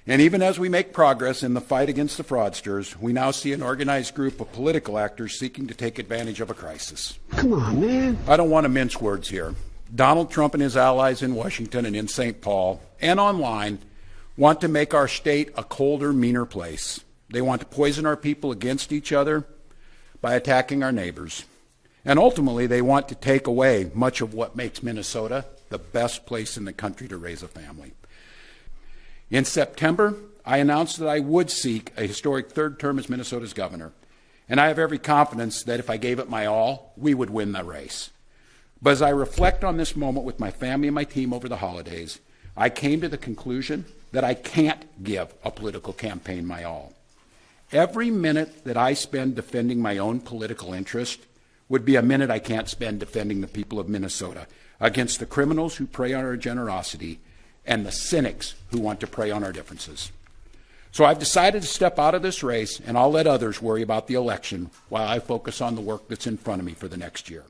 And even as we make progress in the fight against the fraudsters, we now see an organized group of political actors seeking to take advantage of a crisis. Come on, man. I don't want to mince words here. Donald Trump and his allies in Washington and in St. Paul and online want to make our state a colder, meaner place. They want to poison our people against each other by attacking our neighbors. And ultimately, they want to take away much of what makes Minnesota the best place in the country to raise a family. In September, I announced that I would seek a historic 3rd term as Minnesota's governor. And I have every confidence that if I gave it my all, we would win the race. But as I reflect on this moment with my family and my team over the holidays, I came to the conclusion that I can't give a political campaign my all. Every minute that I spend defending my own political interest would be a minute I can't spend defending the people of Minnesota against the criminals who prey on our generosity and the cynics who want to prey on our differences. So I've decided to step out of this race, and I'll let others worry about the election while I focus on the work that's in front of me for the next year.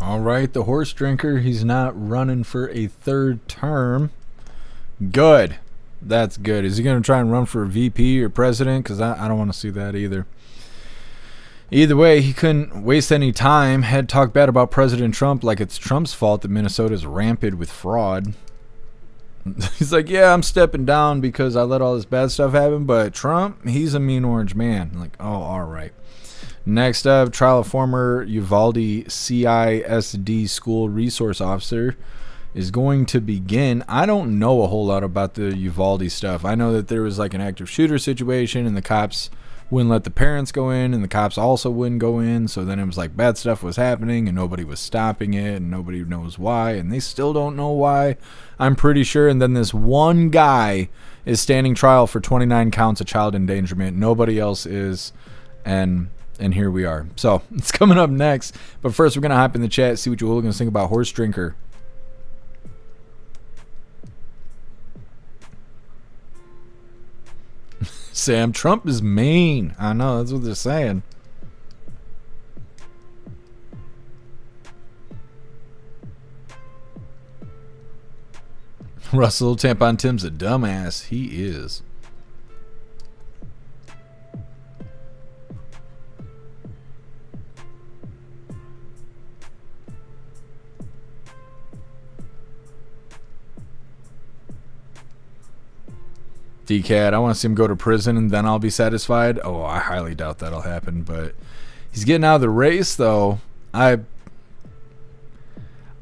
All right, the horse drinker, he's not running for a 3rd term. Good. That's good. Is he going to try and run for a VP or president? Because I don't want to see that either. Either way, he couldn't waste any time. Had talked bad about President Trump like it's Trump's fault that Minnesota's rampant with fraud. He's like, yeah, I'm stepping down because I let all this bad stuff happen, but Trump, he's a mean orange man. I'm like, oh, all right. Next up, trial of former Uvalde CISD school resource officer is going to begin. I don't know a whole lot about the Uvalde stuff. I know that there was like an active shooter situation and the cops wouldn't let the parents go in and the cops also wouldn't go in. So then it was like bad stuff was happening and nobody was stopping it and nobody knows why. And they still don't know why, I'm pretty sure. And then this one guy is standing trial for 29 counts of child endangerment. Nobody else is. And here we are. So it's coming up next. But first, we're going to hop in the chat, see what you hooligans think about horse drinker. Sam, Trump is mean. I know, that's what they're saying. Russell, Tampon Tim's a dumbass. He is. DCAT, I want to see him go to prison and then I'll be satisfied. Oh, I highly doubt that'll happen, but he's getting out of the race, though. I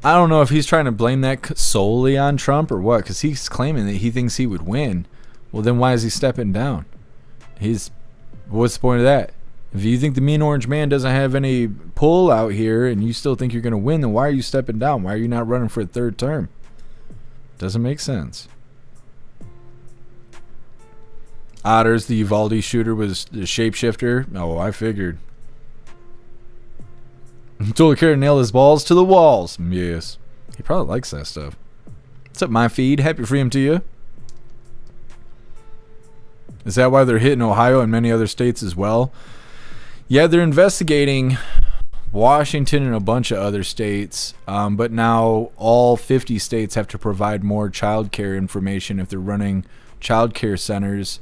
don't know if he's trying to blame that solely on Trump or what, because he's claiming that he thinks he would win. Well, then why is he stepping down? What's the point of that? If you think the mean orange man doesn't have any pull out here and you still think you're going to win, then why are you stepping down? Why are you not running for a 3rd term? Doesn't make sense. Otters, the Uvalde shooter, was the shapeshifter. Oh, I figured. Told Karen to nail his balls to the walls. Yes. He probably likes that stuff. What's up, my feed? Happy freedom to you. Is that why they're hitting Ohio and many other states as well? Yeah, they're investigating Washington and a bunch of other states, but now all 50 states have to provide more child care information if they're running child care centers.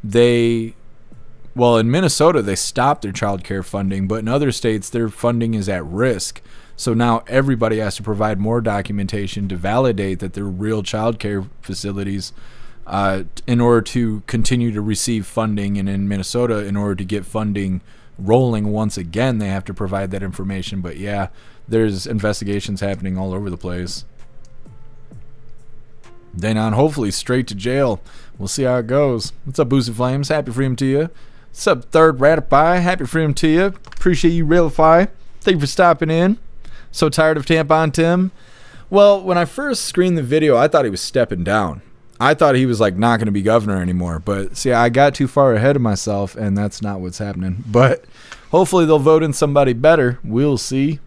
Well, in Minnesota, they stopped their child care funding, but in other states, their funding is at risk. So now everybody has to provide more documentation to validate that they're real child care facilities in order to continue to receive funding. And in Minnesota, in order to get funding rolling once again, they have to provide that information. But yeah, there's investigations happening all over the place. Then on, hopefully straight to jail. We'll see how it goes. What's up, Boosted Flames? Happy freedom to you. What's up, Third Ratify? Happy freedom to you. Appreciate you, Realify. Thank you for stopping in. So tired of Tampon Tim. Well, when I first screened the video, I thought he was stepping down. I thought he was like not going to be governor anymore. But see, I got too far ahead of myself, and that's not what's happening. But hopefully they'll vote in somebody better. We'll see.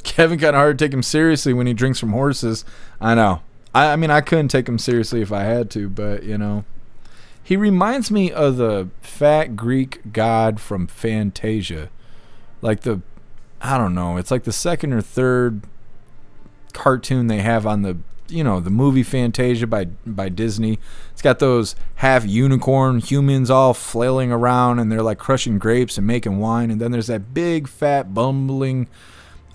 Kevin kind of hard to take him seriously when he drinks from horses. I know. I mean, I couldn't take him seriously if I had to, but, you know. He reminds me of the fat Greek god from Fantasia. Like I don't know, it's like the second or third cartoon they have on the movie Fantasia by Disney. It's got those half unicorn humans all flailing around, and they're like crushing grapes and making wine. And then there's that big, fat, bumbling,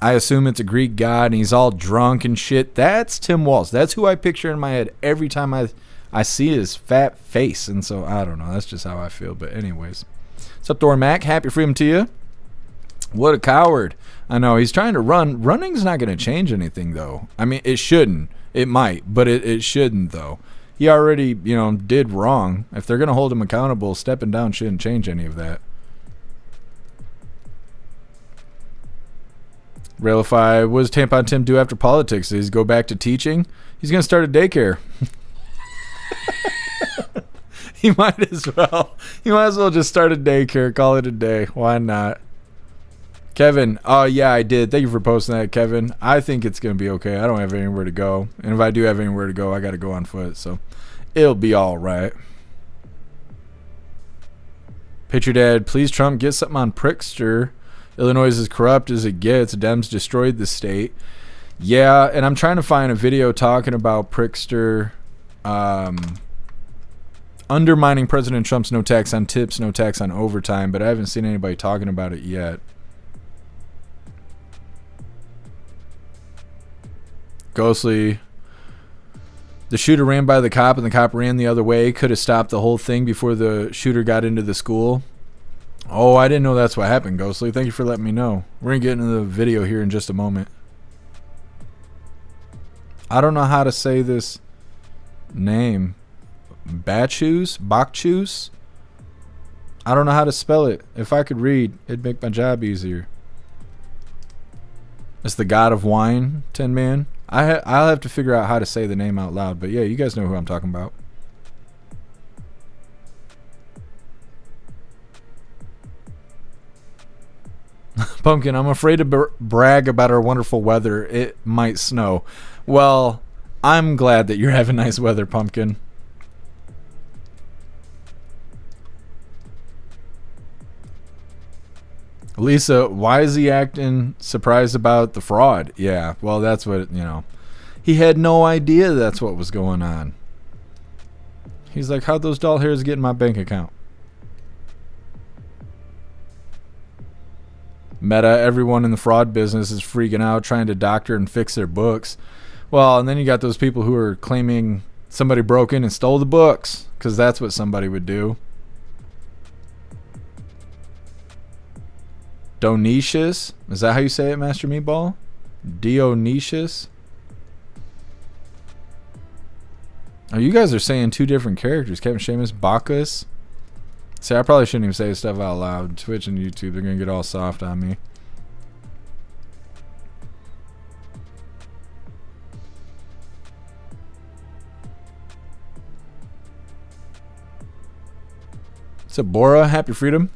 I assume it's a Greek god, and he's all drunk and shit. That's Tim Walz. That's who I picture in my head every time I see his fat face. And so, I don't know. That's just how I feel. But anyways. What's up, Thor Mac? Happy freedom to you. What a coward. I know. He's trying to run. Running's not going to change anything, though. I mean, it shouldn't. It might. But it shouldn't, though. He already, did wrong. If they're going to hold him accountable, stepping down shouldn't change any of that. Railify, what does Tampon Tim do after politics? Does he go back to teaching? He's going to start a daycare. He might as well. He might as well just start a daycare. Call it a day. Why not? Kevin, oh yeah, I did. Thank you for posting that, Kevin. I think it's going to be okay. I don't have anywhere to go. And if I do have anywhere to go, I got to go on foot. So it'll be all right. Picture Dad, please Trump, get something on Prickster. Illinois is as corrupt as it gets. Dems destroyed the state. Yeah, and I'm trying to find a video talking about Prickster undermining President Trump's no tax on tips, no tax on overtime, but I haven't seen anybody talking about it yet. Ghostly, the shooter ran by the cop and the cop ran the other way. Could have stopped the whole thing before the shooter got into the school. Oh, I didn't know that's what happened, Ghostly. Thank you for letting me know. We're going to get into the video here in just a moment. I don't know how to say this name. Bachus? I don't know how to spell it. If I could read, it'd make my job easier. It's the god of wine, Tin Man. I'll have to figure out how to say the name out loud. But yeah, you guys know who I'm talking about. Pumpkin, I'm afraid to brag about our wonderful weather. It might snow. Well, I'm glad that you're having nice weather, Pumpkin. Lisa, why is he acting surprised about the fraud? Yeah, well, that's what, he had no idea that's what was going on. He's like, how'd those doll hairs get in my bank account? Meta, everyone in the fraud business is freaking out, trying to doctor and fix their books. Well, and then you got those people who are claiming somebody broke in and stole the books, because that's what somebody would do. Dionysius? Is that how you say it, Master Meatball? Dionysius? Oh, you guys are saying two different characters. Kevin Seamus, Bacchus. See, I probably shouldn't even say stuff out loud. Twitch and YouTube, they're going to get all soft on me. What's up, Bora? Happy freedom.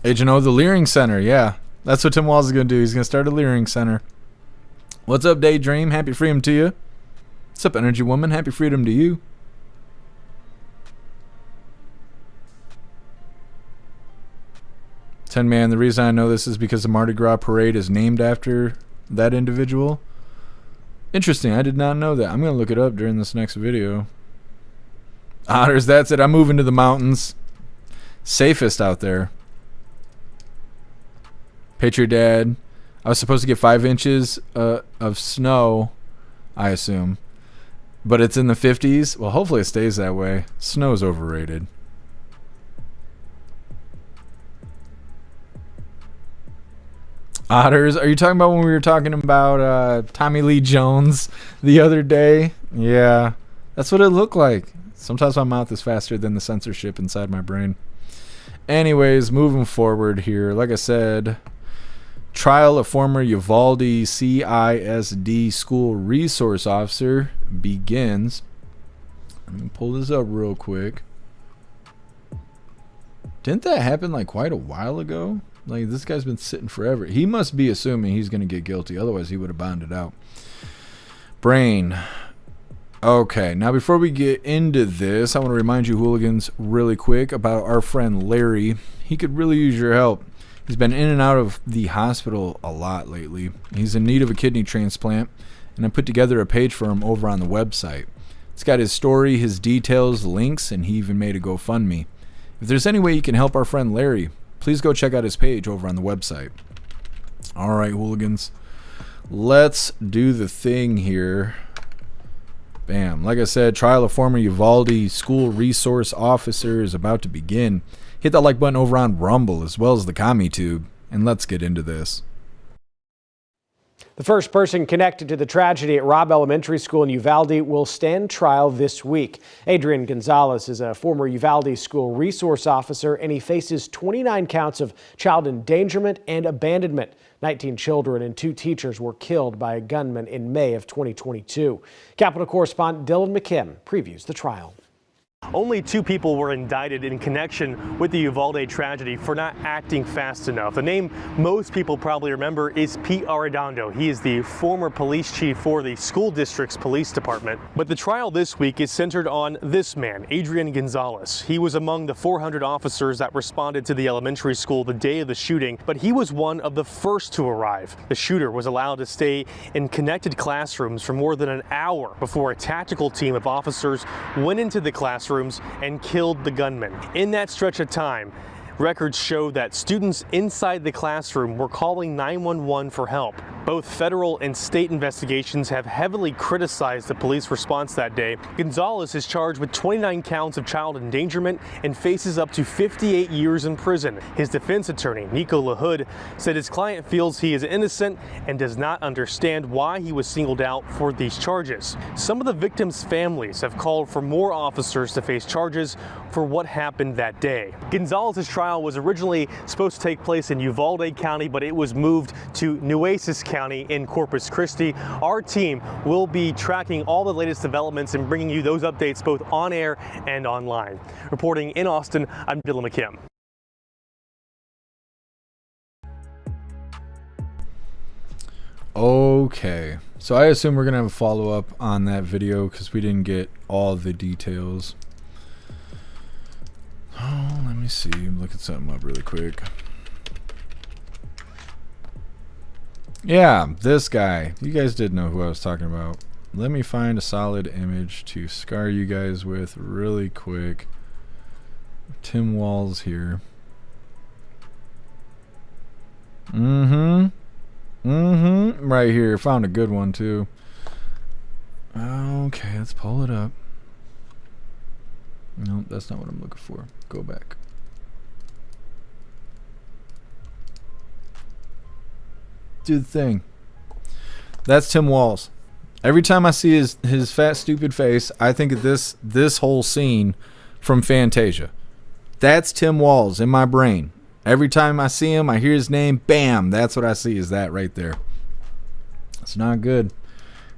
Agent O, the Leering Center. Yeah, that's what Tim Walz is going to do. He's going to start a Leering Center. What's up, Daydream? Happy freedom to you. What's up, Energy Woman? Happy freedom to you. Man, the reason I know this is because the Mardi Gras parade is named after that individual. Interesting, I did not know that. I'm going to look it up during this next video. Otters, that's it. I'm moving to the mountains. Safest out there. Patriot Dad. I was supposed to get 5 inches of snow, I assume. But it's in the 50s. Well, hopefully it stays that way. Snow's overrated. Otters, are you talking about when we were talking about Tommy Lee Jones the other day? Yeah, that's what it looked like. Sometimes my mouth is faster than the censorship inside my brain. Anyways, moving forward here. Like I said, trial of former Uvalde CISD school resource officer begins. Let me pull this up real quick. Didn't that happen like quite a while ago? Like, this guy's been sitting forever. He must be assuming he's going to get guilty. Otherwise, he would have bonded out. Brain. Okay, now before we get into this, I want to remind you, hooligans, really quick about our friend Larry. He could really use your help. He's been in and out of the hospital a lot lately. He's in need of a kidney transplant, and I put together a page for him over on the website. It's got his story, his details, links, and he even made a GoFundMe. If there's any way you can help our friend Larry, please go check out his page over on the website. All right, hooligans. Let's do the thing here. Bam. Like I said, trial of former Uvalde school resource officer is about to begin. Hit that like button over on Rumble as well as the CommuTube, and let's get into this. The first person connected to the tragedy at Robb Elementary School in Uvalde will stand trial this week. Adrian Gonzalez is a former Uvalde school resource officer, and he faces 29 counts of child endangerment and abandonment. 19 children and 2 teachers were killed by a gunman in May of 2022. Capitol correspondent Dylan McKim previews the trial. Only 2 people were indicted in connection with the Uvalde tragedy for not acting fast enough. The name most people probably remember is Pete Arredondo. He is the former police chief for the school district's police department. But the trial this week is centered on this man, Adrian Gonzalez. He was among the 400 officers that responded to the elementary school the day of the shooting, but he was one of the first to arrive. The shooter was allowed to stay in connected classrooms for more than an hour before a tactical team of officers went into the classroom and killed the gunman. In that stretch of time, records show that students inside the classroom were calling 911 for help. Both federal and state investigations have heavily criticized the police response that day. Gonzalez is charged with 29 counts of child endangerment and faces up to 58 years in prison. His defense attorney, Nico LaHood, said his client feels he is innocent and does not understand why he was singled out for these charges. Some of the victims' families have called for more officers to face charges for what happened that day. Gonzalez's trial was originally supposed to take place in Uvalde County, but it was moved to Nueces County in Corpus Christi. Our team will be tracking all the latest developments and bringing you those updates both on air and online. Reporting in Austin, I'm Dylan McKim. Okay, so I assume we're gonna have a follow-up on that video because we didn't get all the details. Oh, let me see. I'm looking something up really quick. Yeah, this guy. You guys did know who I was talking about. Let me find a solid image to scar you guys with really quick. Tim Walz here. Right here. Found a good one too. Okay, let's pull it up. No, that's not what I'm looking for. Go back. Do the thing. That's Tim Walz. Every time I see his fat stupid face, I think of this whole scene from Fantasia. That's Tim Walz in my brain. Every time I see him, I hear his name, bam, that's what I see, is that right there. It's not good.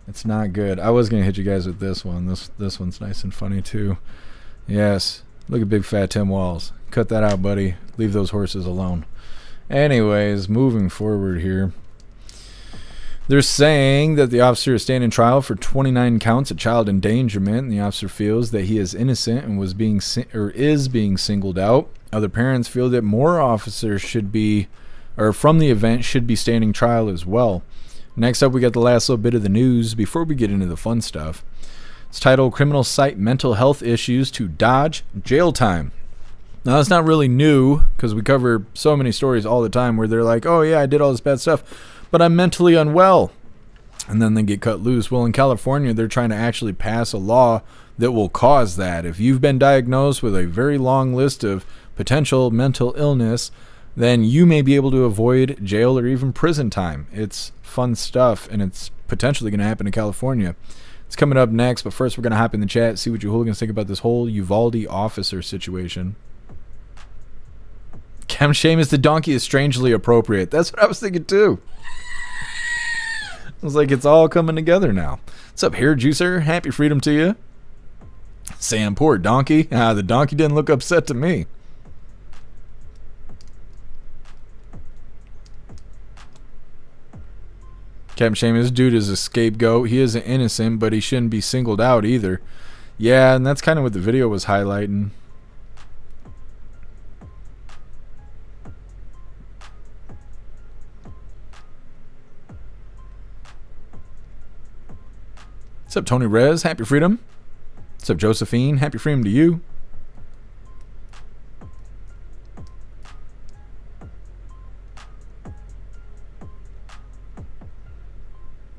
It's not good. I was gonna hit you guys with this one. This one's nice and funny too. Yes, look at big fat Tim Walz. Cut that out, buddy. Leave those horses alone. Anyways, moving forward here. They're saying that the officer is standing trial for 29 counts of child endangerment, and the officer feels that he is innocent and is being singled out. Other parents feel that more officers from the event should be standing trial as well. Next up, we got the last little bit of the news before we get into the fun stuff. It's titled "Criminals Cite Mental Health Issues to Dodge Jail Time." Now, that's not really new because we cover so many stories all the time where they're like, oh yeah, I did all this bad stuff, but I'm mentally unwell. And then they get cut loose. Well, in California, they're trying to actually pass a law that will cause that. If you've been diagnosed with a very long list of potential mental illness, then you may be able to avoid jail or even prison time. It's fun stuff, and it's potentially going to happen in California. It's coming up next, but first we're going to hop in the chat, see what you hooligans think about this whole Uvalde officer situation. Cam Seamus the donkey is strangely appropriate. That's what I was thinking too. I was like, it's all coming together now. What's up, hair juicer? Happy freedom to you. Sam, poor donkey. The donkey didn't look upset to me. Captain Shame, this dude is a scapegoat. He isn't innocent, but he shouldn't be singled out either. Yeah, and that's kind of what the video was highlighting. What's up, Tony Rez? Happy freedom. What's up, Josephine? Happy freedom to you.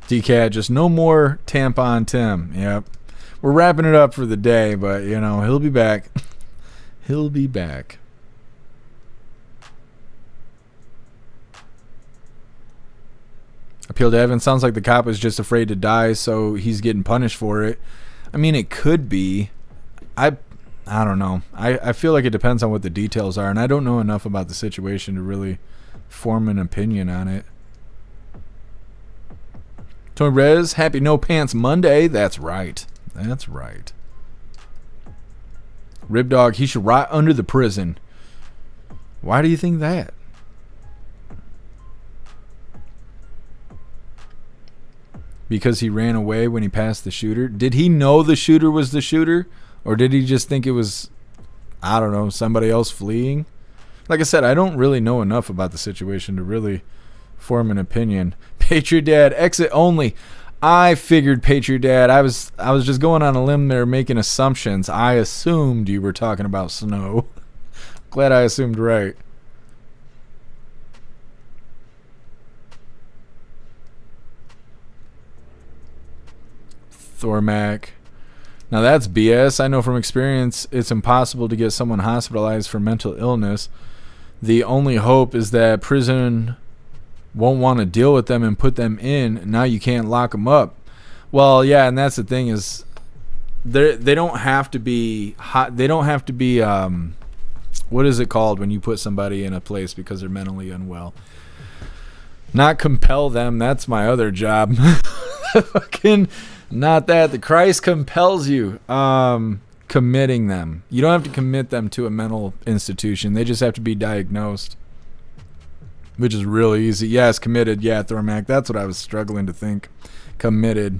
DCAT, just no more tampon Tim. Yep. We're wrapping it up for the day, but, you know, he'll be back. He'll be back. Appeal to Evan. Sounds like the cop is just afraid to die, so he's getting punished for it. I mean, it could be. I don't know. I feel like it depends on what the details are, and I don't know enough about the situation to really form an opinion on it. Tony Rez, happy No Pants Monday. That's right. That's right. Rib Dog, he should rot under the prison. Why do you think that? Because he ran away when he passed the shooter? Did he know the shooter was the shooter? Or did he just think it was, I don't know, somebody else fleeing? Like I said, I don't really know enough about the situation to really form an opinion. Patriot Dad, exit only. I figured, Patriot Dad. I was just going on a limb there making assumptions. I assumed you were talking about snow. Glad I assumed right. Thormac. Now that's BS. I know from experience it's impossible to get someone hospitalized for mental illness. The only hope is that prison won't want to deal with them and put them in. Now you can't lock them up. Well, yeah, and that's the thing is they don't have to be hot. They don't have to be what is it called when you put somebody in a place because they're mentally unwell? Not compel them. That's my other job. Fucking not that. The Christ compels you. Committing them. You don't have to commit them to a mental institution. They just have to be diagnosed. Which is really easy. Yes, committed. Yeah, Thormac. That's what I was struggling to think. Committed.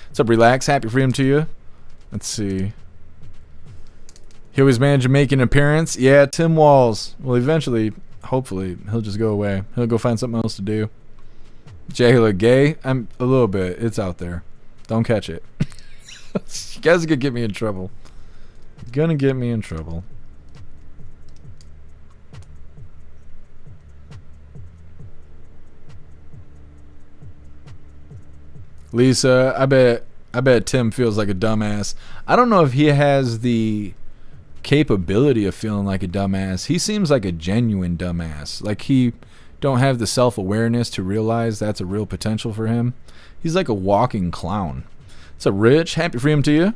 What's up, Relax? Happy freedom to you. Let's see. He always managed to make an appearance. Yeah, Tim Walz. Well, eventually, hopefully, he'll just go away. He'll go find something else to do. Jay, he look gay? I'm a little bit. It's out there. Don't catch it. You guys are going to get me in trouble. Gonna get me in trouble. Lisa, I bet Tim feels like a dumbass. I don't know if he has the capability of feeling like a dumbass. He seems like a genuine dumbass. Like he don't have the self-awareness to realize that's a real potential for him. He's like a walking clown. What's up, Rich? Happy freedom to you.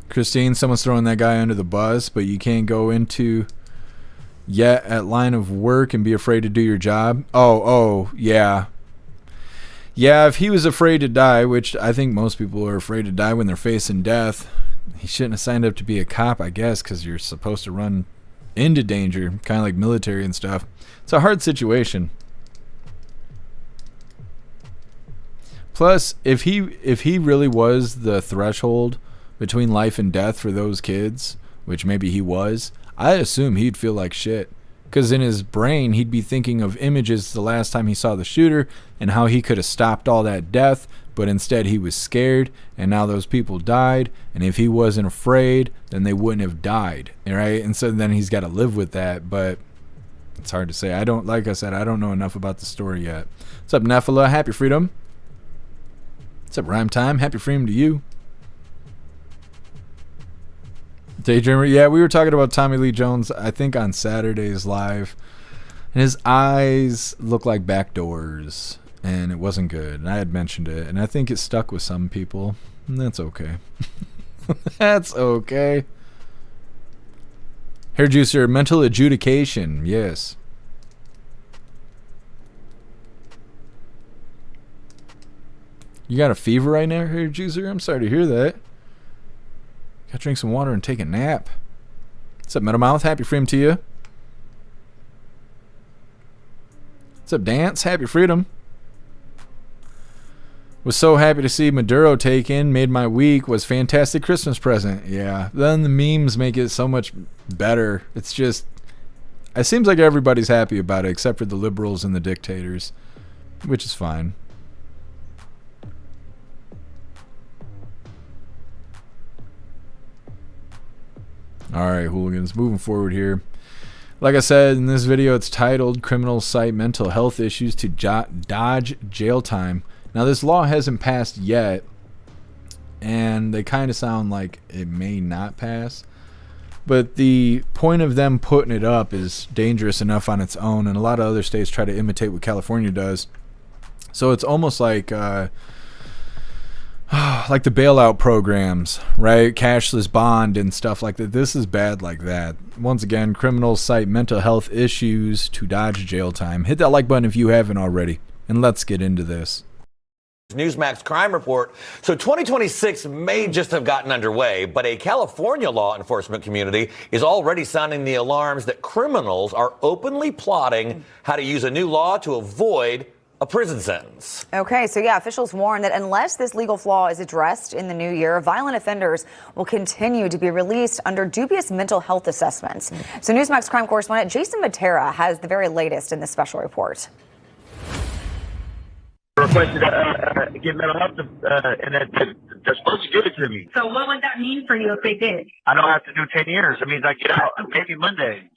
Christine, someone's throwing that guy under the bus, but you can't go into yet at line of work and be afraid to do your job. Oh, yeah. Yeah, if he was afraid to die, which I think most people are afraid to die when they're facing death, he shouldn't have signed up to be a cop, I guess, because you're supposed to run into danger, kind of like military and stuff. It's a hard situation. Plus, if he really was the threshold between life and death for those kids, which maybe he was, I assume he'd feel like shit. Because in his brain, he'd be thinking of images the last time he saw the shooter and how he could have stopped all that death, but instead he was scared, and now those people died, and if he wasn't afraid, then they wouldn't have died, right? And so then he's got to live with that, but it's hard to say. Like I said, I don't know enough about the story yet. What's up, Nephilah? Happy Freedom. What's up, Rhyme Time? Happy Freedom to you. Daydreamer, yeah, we were talking about Tommy Lee Jones, I think, on Saturday's live, and his eyes look like back doors, and it wasn't good, and I had mentioned it, and I think it stuck with some people, and that's okay. That's okay. Hair Juicer, mental adjudication, yes. You got a fever right now, Hair Juicer? I'm sorry to hear that. Gotta drink some water and take a nap. What's up, Metal Mouth? Happy Freedom to you. What's up, Dance? Happy Freedom. Was so happy to see Maduro taken. Made my week. Was fantastic Christmas present. Yeah. Then the memes make it so much better. It's just, it seems like everybody's happy about it except for the liberals and the dictators, which is fine. Alright, hooligans, moving forward here. Like I said in this video, it's titled Criminals Cite Mental Health Issues to Dodge Jail Time. Now, this law hasn't passed yet, and they kind of sound like it may not pass. But the point of them putting it up is dangerous enough on its own, and a lot of other states try to imitate what California does. So it's almost like the bailout programs, right? Cashless bond and stuff like that. This is bad like that. Once again, criminals cite mental health issues to dodge jail time. Hit that like button if you haven't already, and let's get into this. Newsmax crime report. So 2026 may just have gotten underway, but a California law enforcement community is already sounding the alarms that criminals are openly plotting how to use a new law to avoid a prison sentence. Okay, so yeah, officials warn that unless this legal flaw is addressed in the new year, violent offenders will continue to be released under dubious mental health assessments. So Newsmax crime correspondent Jason Matera has the very latest in this special report. Requested get mental health, and they're supposed to give it to me. So what would that mean for you if they did? I don't have to do 10 years. It means I get out maybe Monday.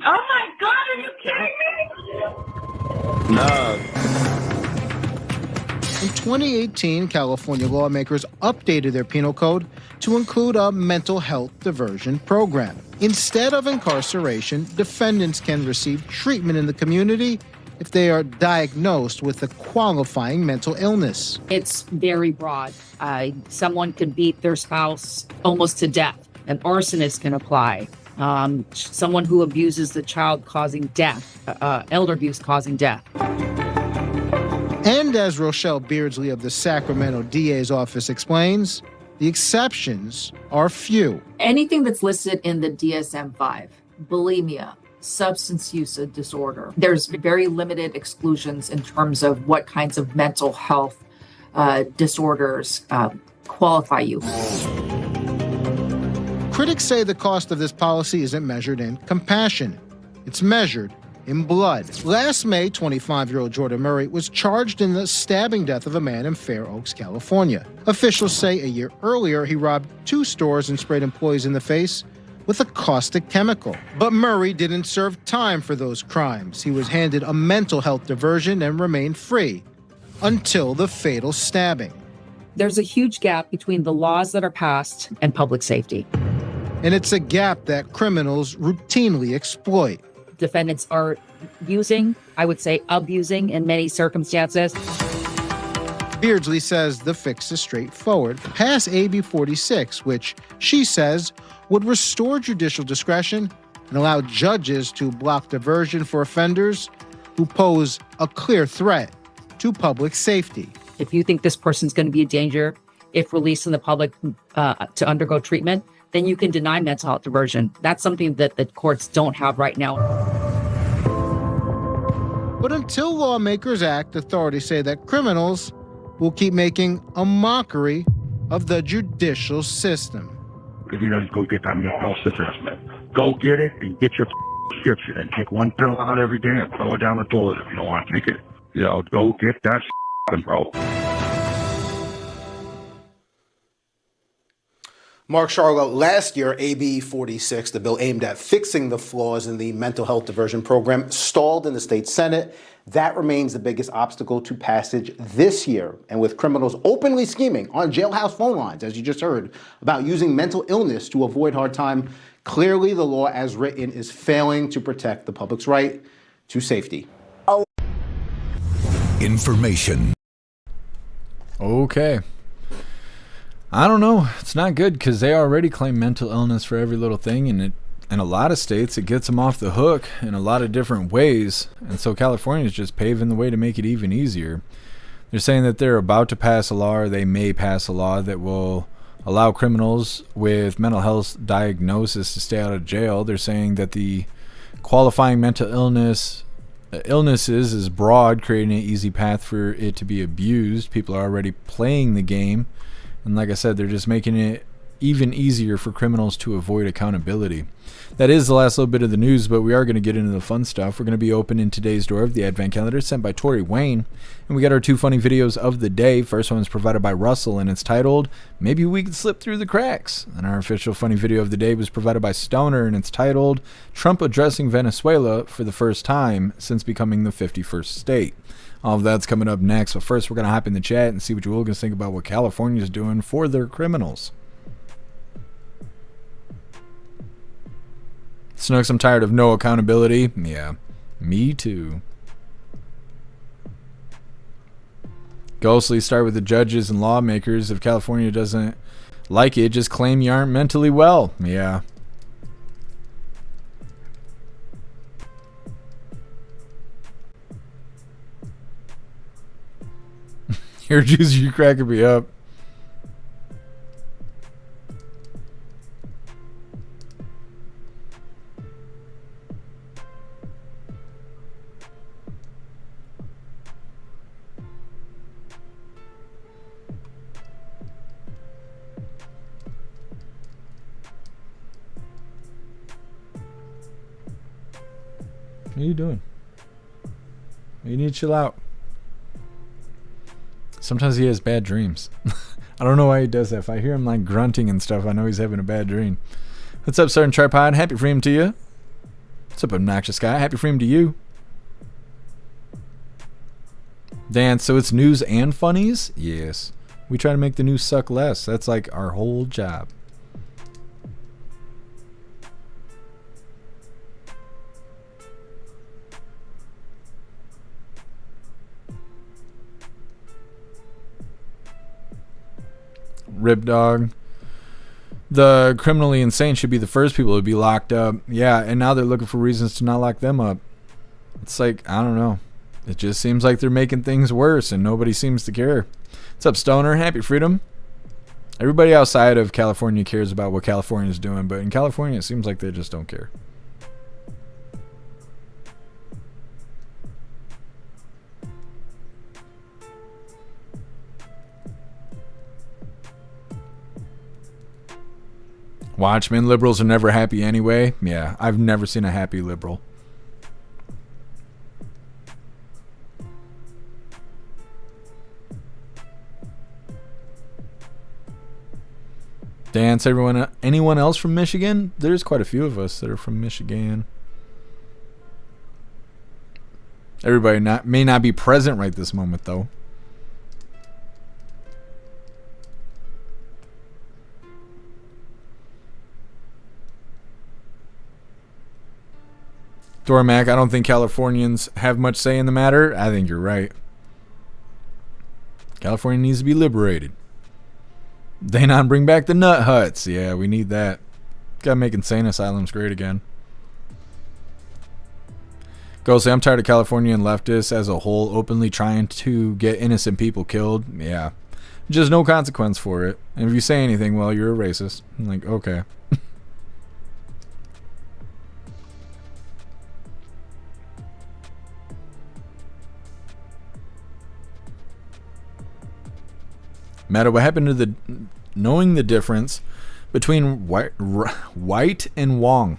Oh my God, are you kidding me? No. In 2018, California lawmakers updated their penal code to include a mental health diversion program. Instead of incarceration, defendants can receive treatment in the community if they are diagnosed with a qualifying mental illness. It's very broad. Someone could beat their spouse almost to death. An arsonist can apply. Someone who abuses the child causing death, elder abuse causing death. And as Rochelle Beardsley of the Sacramento DA's office explains, the exceptions are few. Anything that's listed in the DSM-5, bulimia, substance use disorder, there's very limited exclusions in terms of what kinds of mental health disorders qualify you. Critics say the cost of this policy isn't measured in compassion. It's measured in blood. Last May, 25-year-old Jordan Murray was charged in the stabbing death of a man in Fair Oaks, California. Officials say a year earlier, he robbed 2 stores and sprayed employees in the face with a caustic chemical. But Murray didn't serve time for those crimes. He was handed a mental health diversion and remained free until the fatal stabbing. There's a huge gap between the laws that are passed and public safety. And it's a gap that criminals routinely exploit. Defendants are using, I would say abusing in many circumstances. Beardsley says the fix is straightforward. Pass AB 46, which she says would restore judicial discretion and allow judges to block diversion for offenders who pose a clear threat to public safety. If you think this person's going to be a danger, if released in the public to undergo treatment, then you can deny mental health diversion. That's something that the courts don't have right now. But until lawmakers act, authorities say that criminals will keep making a mockery of the judicial system. If you just go get that mental health assessment, go get it and get your prescription and take one pill out every day and throw it down the toilet if you don't want to take it. You know, go get that bro. Mark Charlotte, last year, AB 46, the bill aimed at fixing the flaws in the mental health diversion program, stalled in the state Senate. That remains the biggest obstacle to passage this year. And with criminals openly scheming on jailhouse phone lines, as you just heard, about using mental illness to avoid hard time, clearly the law as written is failing to protect the public's right to safety. Information. Okay. I don't know. It's not good because they already claim mental illness for every little thing, and in a lot of states it gets them off the hook in a lot of different ways. And so California is just paving the way to make it even easier. They're saying that they're about to pass a law, or they may pass a law that will allow criminals with mental health diagnosis to stay out of jail. They're saying that the qualifying mental illnesses is broad, creating an easy path for it to be abused. People are already playing the game. And like I said, they're just making it even easier for criminals to avoid accountability. That is the last little bit of the news, but we are going to get into the fun stuff. We're going to be opening today's door of the Advent Calendar sent by Tori Wayne. And we got our 2 funny videos of the day. First one is provided by Russell, and it's titled, Maybe We Could Slip Through the Cracks. And our official funny video of the day was provided by Stoner, and it's titled, Trump Addressing Venezuela for the First Time Since Becoming the 51st State. All of that's coming up next, but first we're going to hop in the chat and see what you hooligans think about what California is doing for their criminals. Snooks, I'm tired of no accountability. Yeah, me too. Ghostly, start with the judges and lawmakers. If California doesn't like it, just claim you aren't mentally well. Yeah. Your juice, you cracking me up. What are you doing? You need to chill out. Sometimes he has bad dreams. I don't know why he does that. If I hear him like grunting and stuff, I know he's having a bad dream. What's up, Sergeant Tripod? Happy freedom to you. What's up, obnoxious guy? Happy freedom to you. Dan, so it's news and funnies? Yes. We try to make the news suck less. That's like our whole job. Rip Dog. The criminally insane should be the first people to be locked up. Yeah, and now they're looking for reasons to not lock them up. It's like, I don't know. It just seems like they're making things worse and nobody seems to care. What's up, Stoner? Happy freedom. Everybody outside of California cares about what California's doing, but in California it seems like they just don't care. Watchmen, liberals are never happy anyway. Yeah, I've never seen a happy liberal. Dance, everyone. Anyone else from Michigan? There's quite a few of us that are from Michigan. Everybody may not be present right this moment, though. Dormac, I don't think Californians have much say in the matter. I think you're right. California needs to be liberated. They not bring back the nut huts. Yeah, we need that. Gotta make insane asylums great again. Ghostly, I'm tired of California and leftists as a whole openly trying to get innocent people killed. Yeah. Just no consequence for it. And if you say anything, well, you're a racist. I'm like, okay. Matter what happened to the knowing the difference between white and wrong.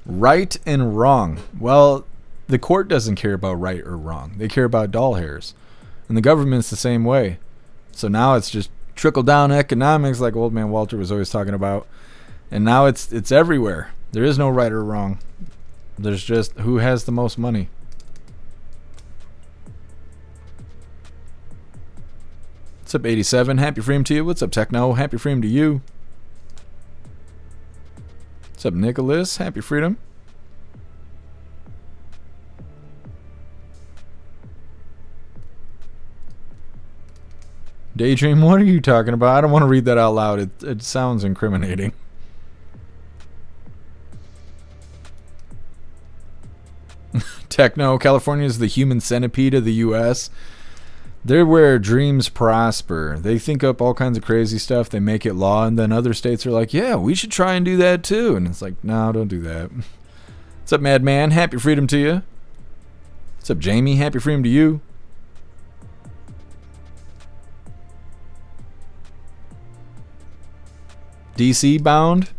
Right and wrong. Well, the court doesn't care about right or wrong. They care about doll hairs. And the government's the same way. So now it's just trickle down economics like old man Walter was always talking about. And now it's everywhere. There is no right or wrong. There's just who has the most money. What's up, 87? Happy freedom to you. What's up, Techno? Happy freedom to you. What's up, Nicholas? Happy freedom. Daydream, what are you talking about? I don't want to read that out loud. It sounds incriminating. Techno, California is the human centipede of the U.S. They're where dreams prosper. They think up all kinds of crazy stuff. They make it law, and then other states are like, yeah, we should try and do that too. And it's like, no, don't do that. What's up, Madman? Happy freedom to you. What's up, Jamie? Happy freedom to you. DC bound.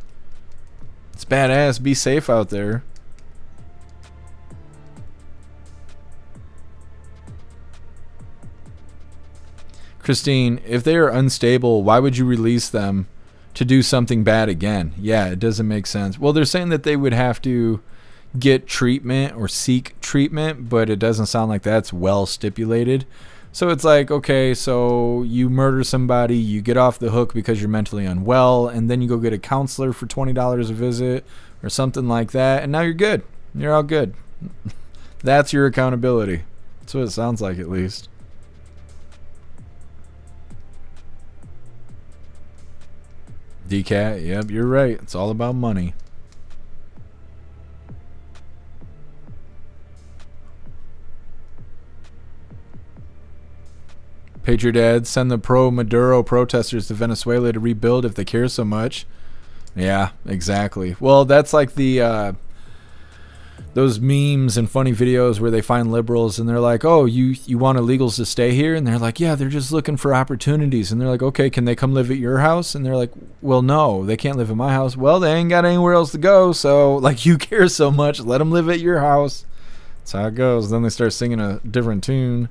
It's badass. Be safe out there. Christine, if they are unstable, why would you release them to do something bad again? Yeah, it doesn't make sense. Well, they're saying that they would have to get treatment or seek treatment, but it doesn't sound like that's well stipulated. So it's like, okay, so you murder somebody, you get off the hook because you're mentally unwell, and then you go get a counselor for $20 a visit or something like that, and now you're good. You're all good. That's your accountability. That's what it sounds like, at least. DCAT, yep, you're right. It's all about money. Patriot Dad, send the pro-Maduro protesters to Venezuela to rebuild if they care so much. Yeah, exactly. Well, that's like the those memes and funny videos where they find liberals and they're like, oh, you want illegals to stay here? And they're like, yeah, they're just looking for opportunities. And they're like, okay, can they come live at your house? And they're like, well, no, they can't live at my house. Well, they ain't got anywhere else to go. So, like, you care so much, let them live at your house. That's how it goes. Then they start singing a different tune.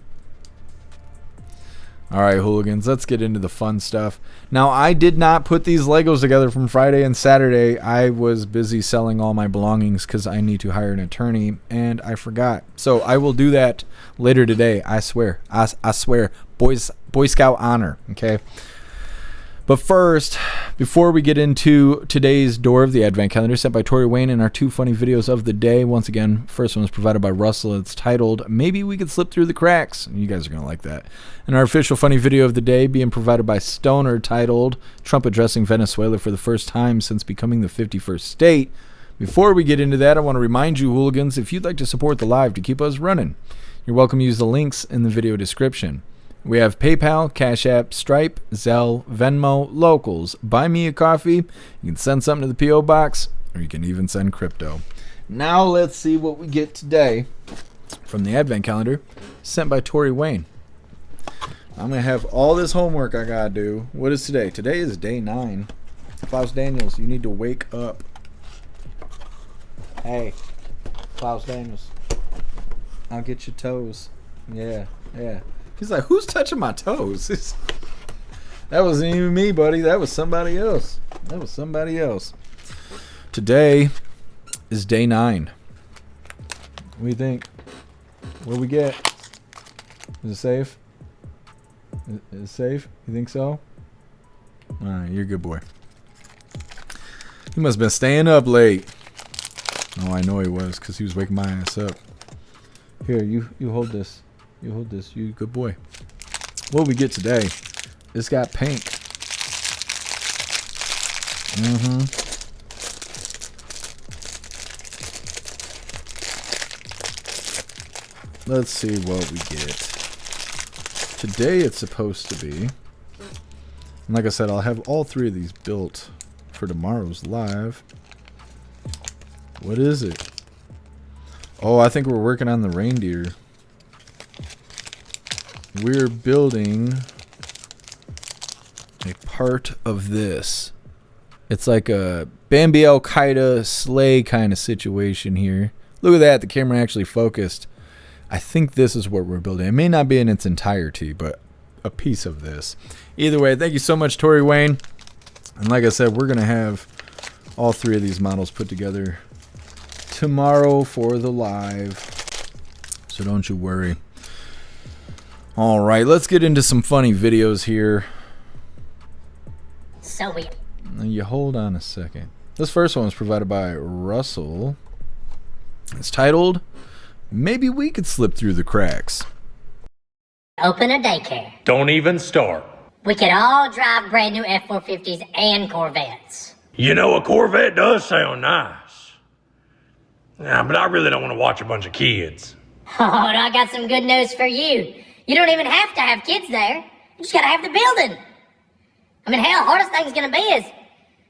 All right, hooligans, let's get into the fun stuff. Now, I did not put these Legos together from Friday and Saturday. I was busy selling all my belongings because I need to hire an attorney, and I forgot. So I will do that later today. I swear. I swear. Boy Scout honor, okay? But first, before we get into today's Door of the Advent Calendar sent by Tori Wayne and our two funny videos of the day. Once again, first one was provided by Russell. It's titled, Maybe We Could Slip Through the Cracks. You guys are going to like that. And our official funny video of the day being provided by Stoner, titled, Trump Addressing Venezuela for the First Time Since Becoming the 51st State. Before we get into that, I want to remind you, hooligans, if you'd like to support the live to keep us running, you're welcome to use the links in the video description. We have PayPal, Cash App, Stripe, Zelle, Venmo, Locals. Buy me a coffee. You can send something to the P.O. Box, or you can even send crypto. Now let's see what we get today from the Advent Calendar sent by Tori Wayne. I'm going to have all this homework I got to do. What is today? Today is day 9. Klaus Daniels, you need to wake up. Hey, Klaus Daniels. I'll get your toes. Yeah. He's like, who's touching my toes? That wasn't even me, buddy. That was somebody else. Today is day 9. What do you think? What do we get? Is it safe? Is it safe? You think so? Alright, you're a good boy. He must have been staying up late. Oh, I know he was, because he was waking my ass up. Here, you hold this. You hold this. You good boy. What we get today? It's got pink. Let's see what we get. Today it's supposed to be And like I said, I'll have all 3 of these built for tomorrow's live. What is it? Oh, I think we're working on the reindeer. We're building a part of this. It's like a Bambi Al-Qaeda sleigh kind of situation here. Look at that, the camera actually focused. I think this is what we're building. It may not be in its entirety, but a piece of this. Either way, thank you so much, Tori Wayne. And like I said, we're going to have all 3 of these models put together tomorrow for the live. So don't you worry. All right, let's get into some funny videos here. So we... Now you hold on a second. This first one was provided by Russell. It's titled, Maybe We Could Slip Through the Cracks. Open a daycare. Don't even start. We could all drive brand new F-450s and Corvettes. You know, a Corvette does sound nice. Nah, but I really don't want to watch a bunch of kids. Oh, I got some good news for you. You don't even have to have kids there. You just gotta have the building. I mean, hell, hardest thing's gonna be is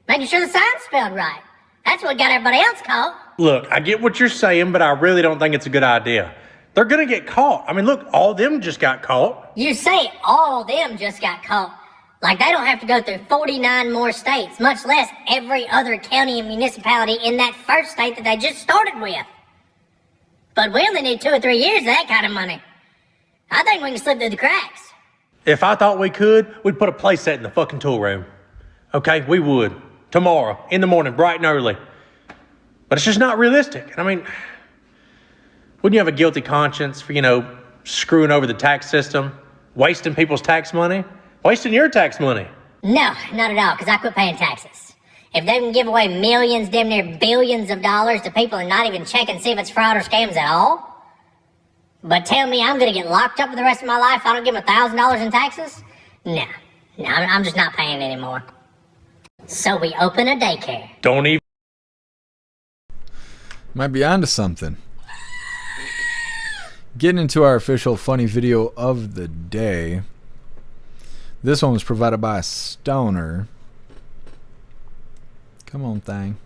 making sure the sign's spelled right. That's what got everybody else caught. Look, I get what you're saying, but I really don't think it's a good idea. They're gonna get caught. I mean, look, all of them just got caught. You say all them just got caught. Like they don't have to go through 49 more states, much less every other county and municipality in that first state that they just started with. But we only need 2 or 3 years of that kind of money. I think we can slip through the cracks. If I thought we could, we'd put a play set in the fucking tool room. Okay, we would. Tomorrow, in the morning, bright and early. But it's just not realistic. I mean, wouldn't you have a guilty conscience for, you know, screwing over the tax system, wasting people's tax money, wasting your tax money? No, not at all, because I quit paying taxes. If they can give away millions, damn near billions of dollars to people and not even check and see if it's fraud or scams at all, but tell me I'm going to get locked up for the rest of my life if I don't give them $1,000 in taxes? No, I'm just not paying anymore. So we open a daycare. Don't even... Might be onto something. Getting into our official funny video of the day. This one was provided by Stoner. Come on, thing.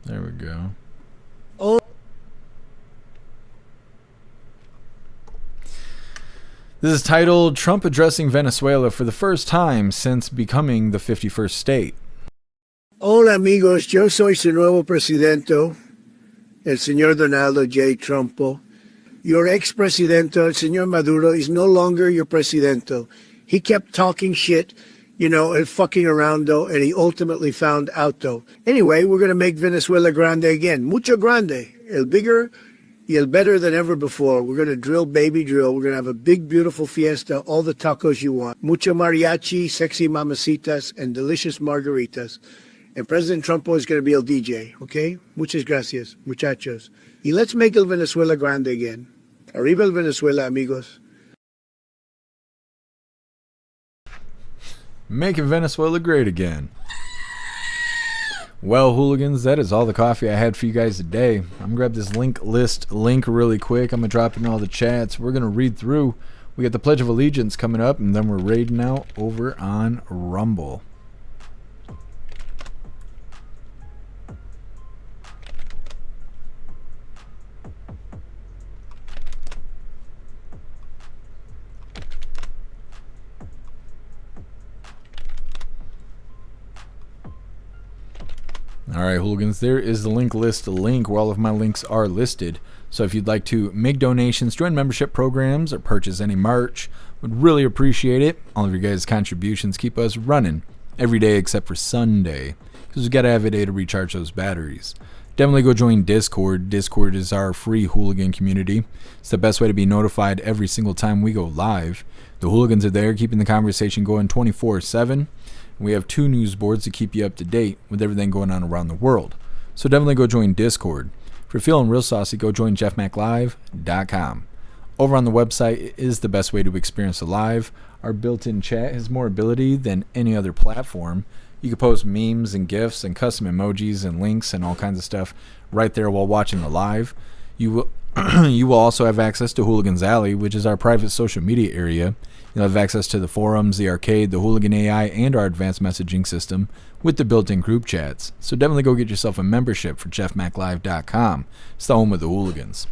There we go. Oh. This is titled Trump Addressing Venezuela for the First Time Since Becoming the 51st State. Hola amigos, yo soy su nuevo presidente, el señor Donaldo J. Trumpo. Your ex-presidente, el señor Maduro, is no longer your presidente. He kept talking shit, you know, and fucking around, though, and he ultimately found out, though. Anyway, we're going to make Venezuela grande again. Mucho grande. El bigger y el better than ever before. We're going to drill, baby drill. We're going to have a big, beautiful fiesta, all the tacos you want. Mucho mariachi, sexy mamacitas, and delicious margaritas. And President Trumpo is going to be el DJ, okay? Muchas gracias, muchachos. Y let's make el Venezuela grande again. Arriba el Venezuela, amigos. Making Venezuela great again. Well, hooligans, that is all the coffee I had for you guys today. I'm going to grab this link really quick. I'm going to drop it in all the chats. We're going to read through. We got the Pledge of Allegiance coming up, and then we're raiding out over on Rumble. Alright, hooligans, there is the link link where all of my links are listed. So if you'd like to make donations, join membership programs, or purchase any merch, would really appreciate it. All of your guys' contributions keep us running every day except for Sunday, because we got to have a day to recharge those batteries. Definitely go join Discord. Discord is our free hooligan community. It's the best way to be notified every single time we go live. The hooligans are there keeping the conversation going 24/7. We have 2 news boards to keep you up to date with everything going on around the world. So definitely go join Discord. If you're feeling real saucy, go join jeffmaclive.com. Over on the website is the best way to experience the live. Our built-in chat has more ability than any other platform. You can post memes and GIFs and custom emojis and links and all kinds of stuff right there while watching the live. You will also have access to Hooligans Alley, which is our private social media area. You'll have access to the forums, the arcade, the Hooligan AI, and our advanced messaging system with the built-in group chats. So definitely go get yourself a membership for jeffmaclive.com. It's the home of the Hooligans.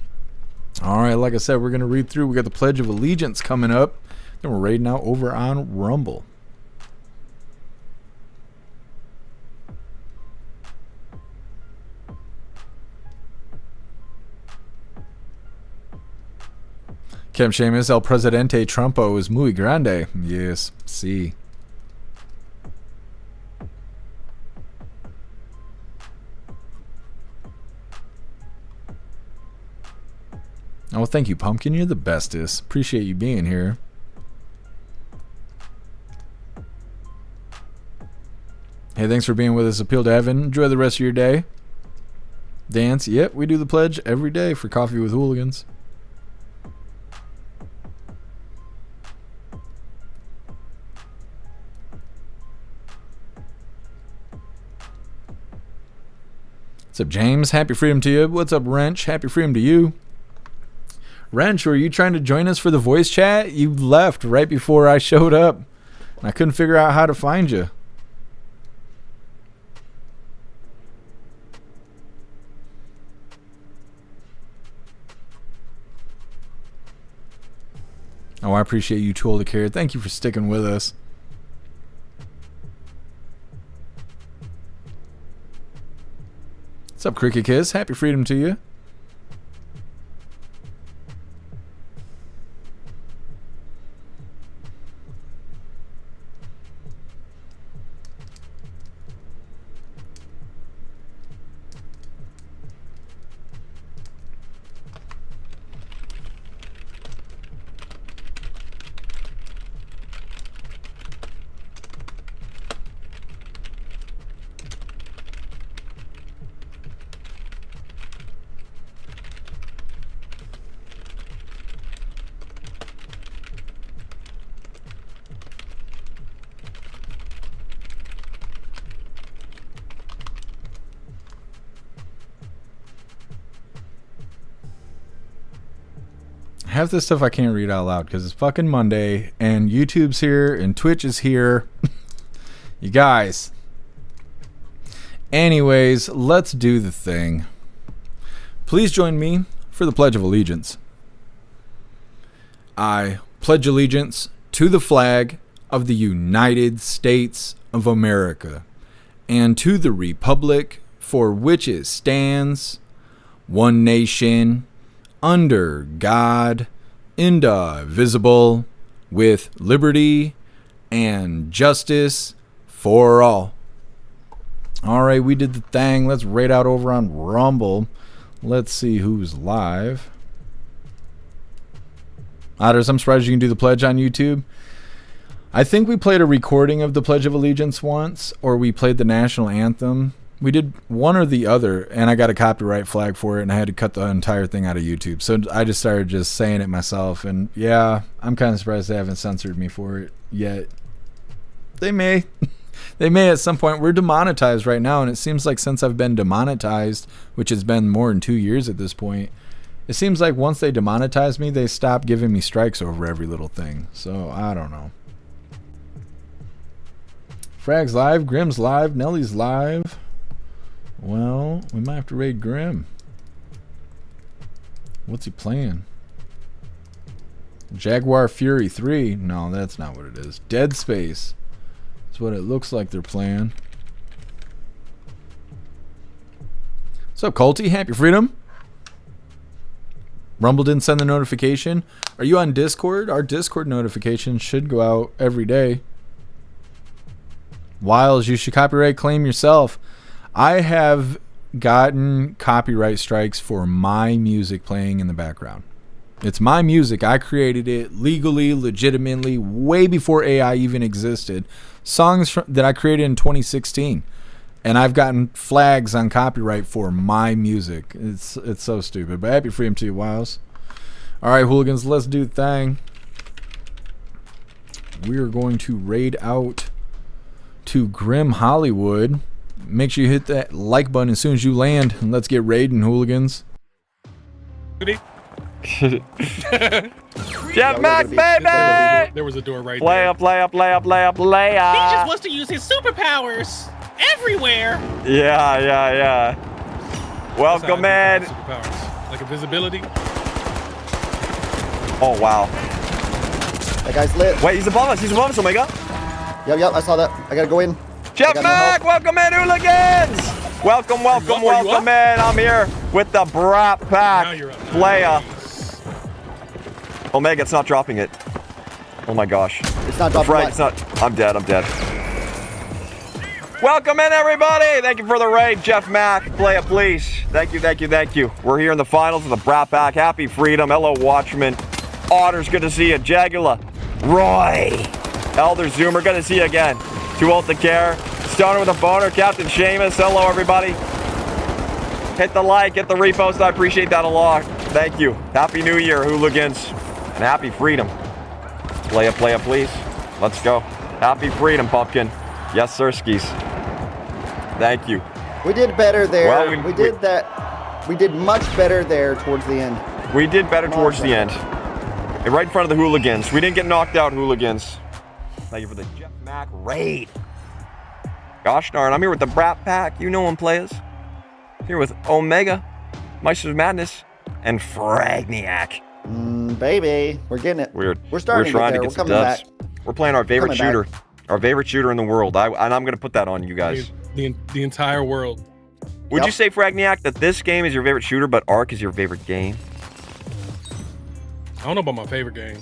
All right, like I said, we're going to read through. We got the Pledge of Allegiance coming up. Then we're raiding out over on Rumble. Kim Seamus, El Presidente Trumpo is muy grande. Yes, sí. Oh, thank you, Pumpkin. You're the bestest. Appreciate you being here. Hey, thanks for being with us. Appeal to Heaven. Enjoy the rest of your day. Dance. Yep, we do the pledge every day for Coffee with Hooligans. What's up, James? Happy freedom to you. What's up, Wrench? Happy freedom to you. Wrench, were you trying to join us for the voice chat? You left right before I showed up. I couldn't figure out how to find you. Oh, I appreciate you, Tool to Care. Thank you for sticking with us. What's up, Cricket Kiss? Happy freedom to you. Half this stuff I can't read out loud because it's fucking Monday and YouTube's here and Twitch is here. You guys. Anyways, let's do the thing. Please join me for the Pledge of Allegiance. I pledge allegiance to the flag of the United States of America and to the republic for which it stands, one nation, under God, indivisible, with liberty and justice for all. All right, we did the thing. Let's raid out over on Rumble. Let's see who's live. Otters, I'm surprised you can do the pledge on YouTube. I think we played a recording of the Pledge of Allegiance once, or we played the national anthem. We did one or the other, and I got a copyright flag for it, and I had to cut the entire thing out of YouTube. So I just started just saying it myself, and yeah, I'm kind of surprised they haven't censored me for it yet. They may. They may at some point. We're demonetized right now, and it seems like since I've been demonetized, which has been more than 2 years at this point, it seems like once they demonetize me, they stop giving me strikes over every little thing. So I don't know. Frag's live, Grim's live, Nelly's live. Well, we might have to raid Grim. What's he playing? Jaguar Fury 3? No, that's not what it is. Dead Space. That's what it looks like they're playing. What's up, Colty? Happy freedom. Rumble didn't send the notification. Are you on Discord? Our Discord notifications should go out every day. Wiles, you should copyright claim yourself. I have gotten copyright strikes for my music playing in the background. It's my music. I created it legally, legitimately, way before AI even existed. Songs that I created in 2016. And I've gotten flags on copyright for my music. It's so stupid. But happy freedom to you, Wiles. All right, Hooligans, let's do the thing. We are going to raid out to Grim Hollywood. Make sure you hit that like button as soon as you land, and let's get raiding, Hooligans. Jeff Mac, baby! There was a door right Play there. up, play up, play up, play up, play up. He just wants to use his superpowers everywhere. Yeah. Welcome in. Superpowers. Like invisibility. Oh, wow. That guy's lit. Wait, he's above us, Omega. Yep, I saw that. I gotta go in. Jeff Mac, welcome in, Hooligans! Welcome in. I'm here with the Brat Pack player. Omega, it's not dropping it. Oh my gosh. It's not dropping it. It's not. I'm dead. Welcome in, everybody. Thank you for the raid, Jeff Mac. Play it, please. Thank you. We're here in the finals of the Brat Pack. Happy Freedom. Hello, Watchman. Otter's good to see you. Jagula. Roy. Elder Zoomer, good to see you again. Too old to care. Stoner with a boner. Captain Seamus. Hello, everybody. Hit the like, hit the repost. I appreciate that a lot. Thank you. Happy New Year, Hooligans. And happy Freedom. Play it, please. Let's go. Happy Freedom, Pumpkin. Yes, sir, skis. Thank you. We did better there. Well, we did much better there towards the end. We did better towards the end. Right in front of the Hooligans. We didn't get knocked out, Hooligans. Thank you for the Jeff Mac raid. Gosh darn, I'm here with the Brat Pack. You know him, players. Here with Omega, Meister's Madness, and Fragniac. Baby, we're getting it. We're starting trying to to get get some there. We're coming dubs. back. We're playing our favorite Coming shooter. Our favorite shooter in the world. And I'm going to put that on you guys. The entire world. Would you say, Fragniac, that this game is your favorite shooter, but Ark is your favorite game? I don't know about my favorite game.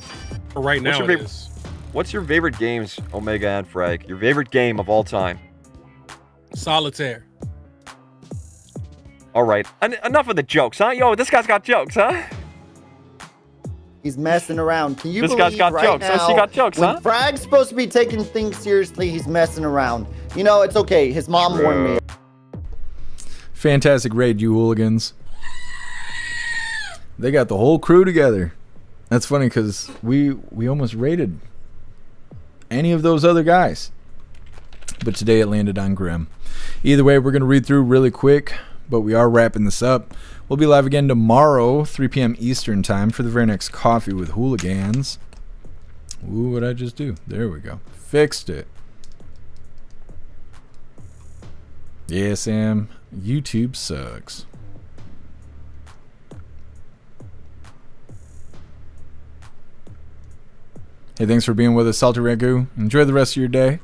But right now, it is. What's your favorite games, Omega and Frag? Your favorite game of all time? Solitaire. All right. Enough of the jokes, huh? Yo, this guy's got jokes, huh? He's messing around. Can you This believe guy's got right jokes. now, So she got jokes, when huh? Frag's supposed to be taking things seriously, he's messing around. You know, it's okay. His mom warned me. Fantastic raid, you Hooligans. They got the whole crew together. That's funny because we almost raided any of those other guys. But today it landed on Grim. Either way, we're going to read through really quick, but we are wrapping this up. We'll be live again tomorrow, 3 p.m. Eastern time for the very next Coffee with Hooligans. Ooh, what'd I just do? There we go. Fixed it. Yeah, Sam. YouTube sucks. Hey, thanks for being with us, Salty Ragu. Enjoy the rest of your day.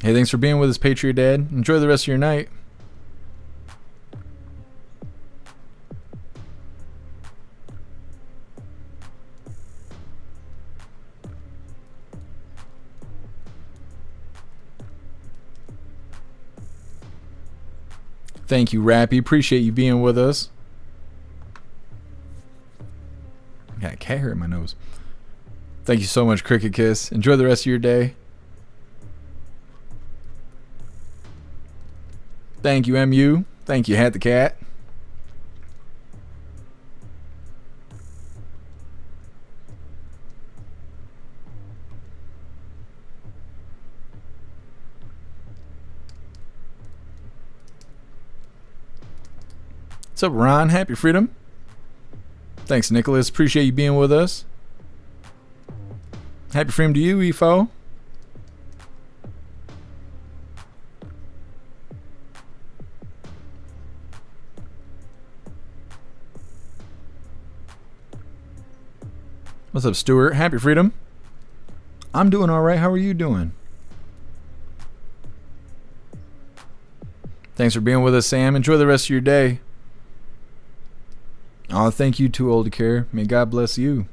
Hey, thanks for being with us, Patriot Dad. Enjoy the rest of your night. Thank you, Rappy. Appreciate you being with us. I got a cat hair in my nose. Thank you so much, Cricket Kiss. Enjoy the rest of your day. Thank you, MU. Thank you, Hat the Cat. What's up, Ron? Happy Freedom. Thanks, Nicholas. Appreciate you being with us. Happy Freedom to you, EFO. What's up, Stuart? Happy Freedom. I'm doing all right. How are you doing? Thanks for being with us, Sam. Enjoy the rest of your day. Oh, thank you, Too Old to Care. May God bless you.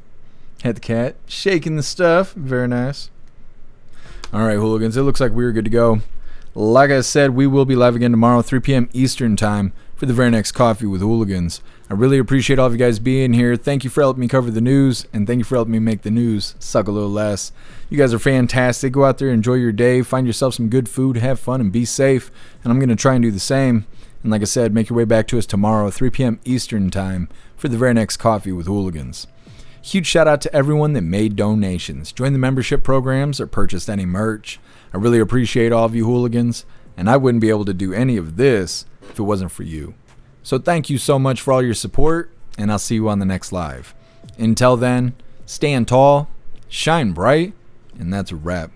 Had the cat shaking the stuff. Very nice. All right, Hooligans. It looks like we were good to go. Like I said, we will be live again tomorrow, 3 p.m. Eastern time for the very next Coffee with Hooligans. I really appreciate all of you guys being here. Thank you for helping me cover the news, and thank you for helping me make the news suck a little less. You guys are fantastic. Go out there, enjoy your day, find yourself some good food, have fun, and be safe. And I'm going to try and do the same. And like I said, make your way back to us tomorrow, 3 p.m. Eastern time for the very next Coffee with Hooligans. Huge shout out to everyone that made donations, joined the membership programs, or purchased any merch. I really appreciate all of you Hooligans. and I wouldn't be able to do any of this if it wasn't for you. So thank you so much for all your support, and I'll see you on the next live. Until then, stand tall, shine bright, and that's a wrap.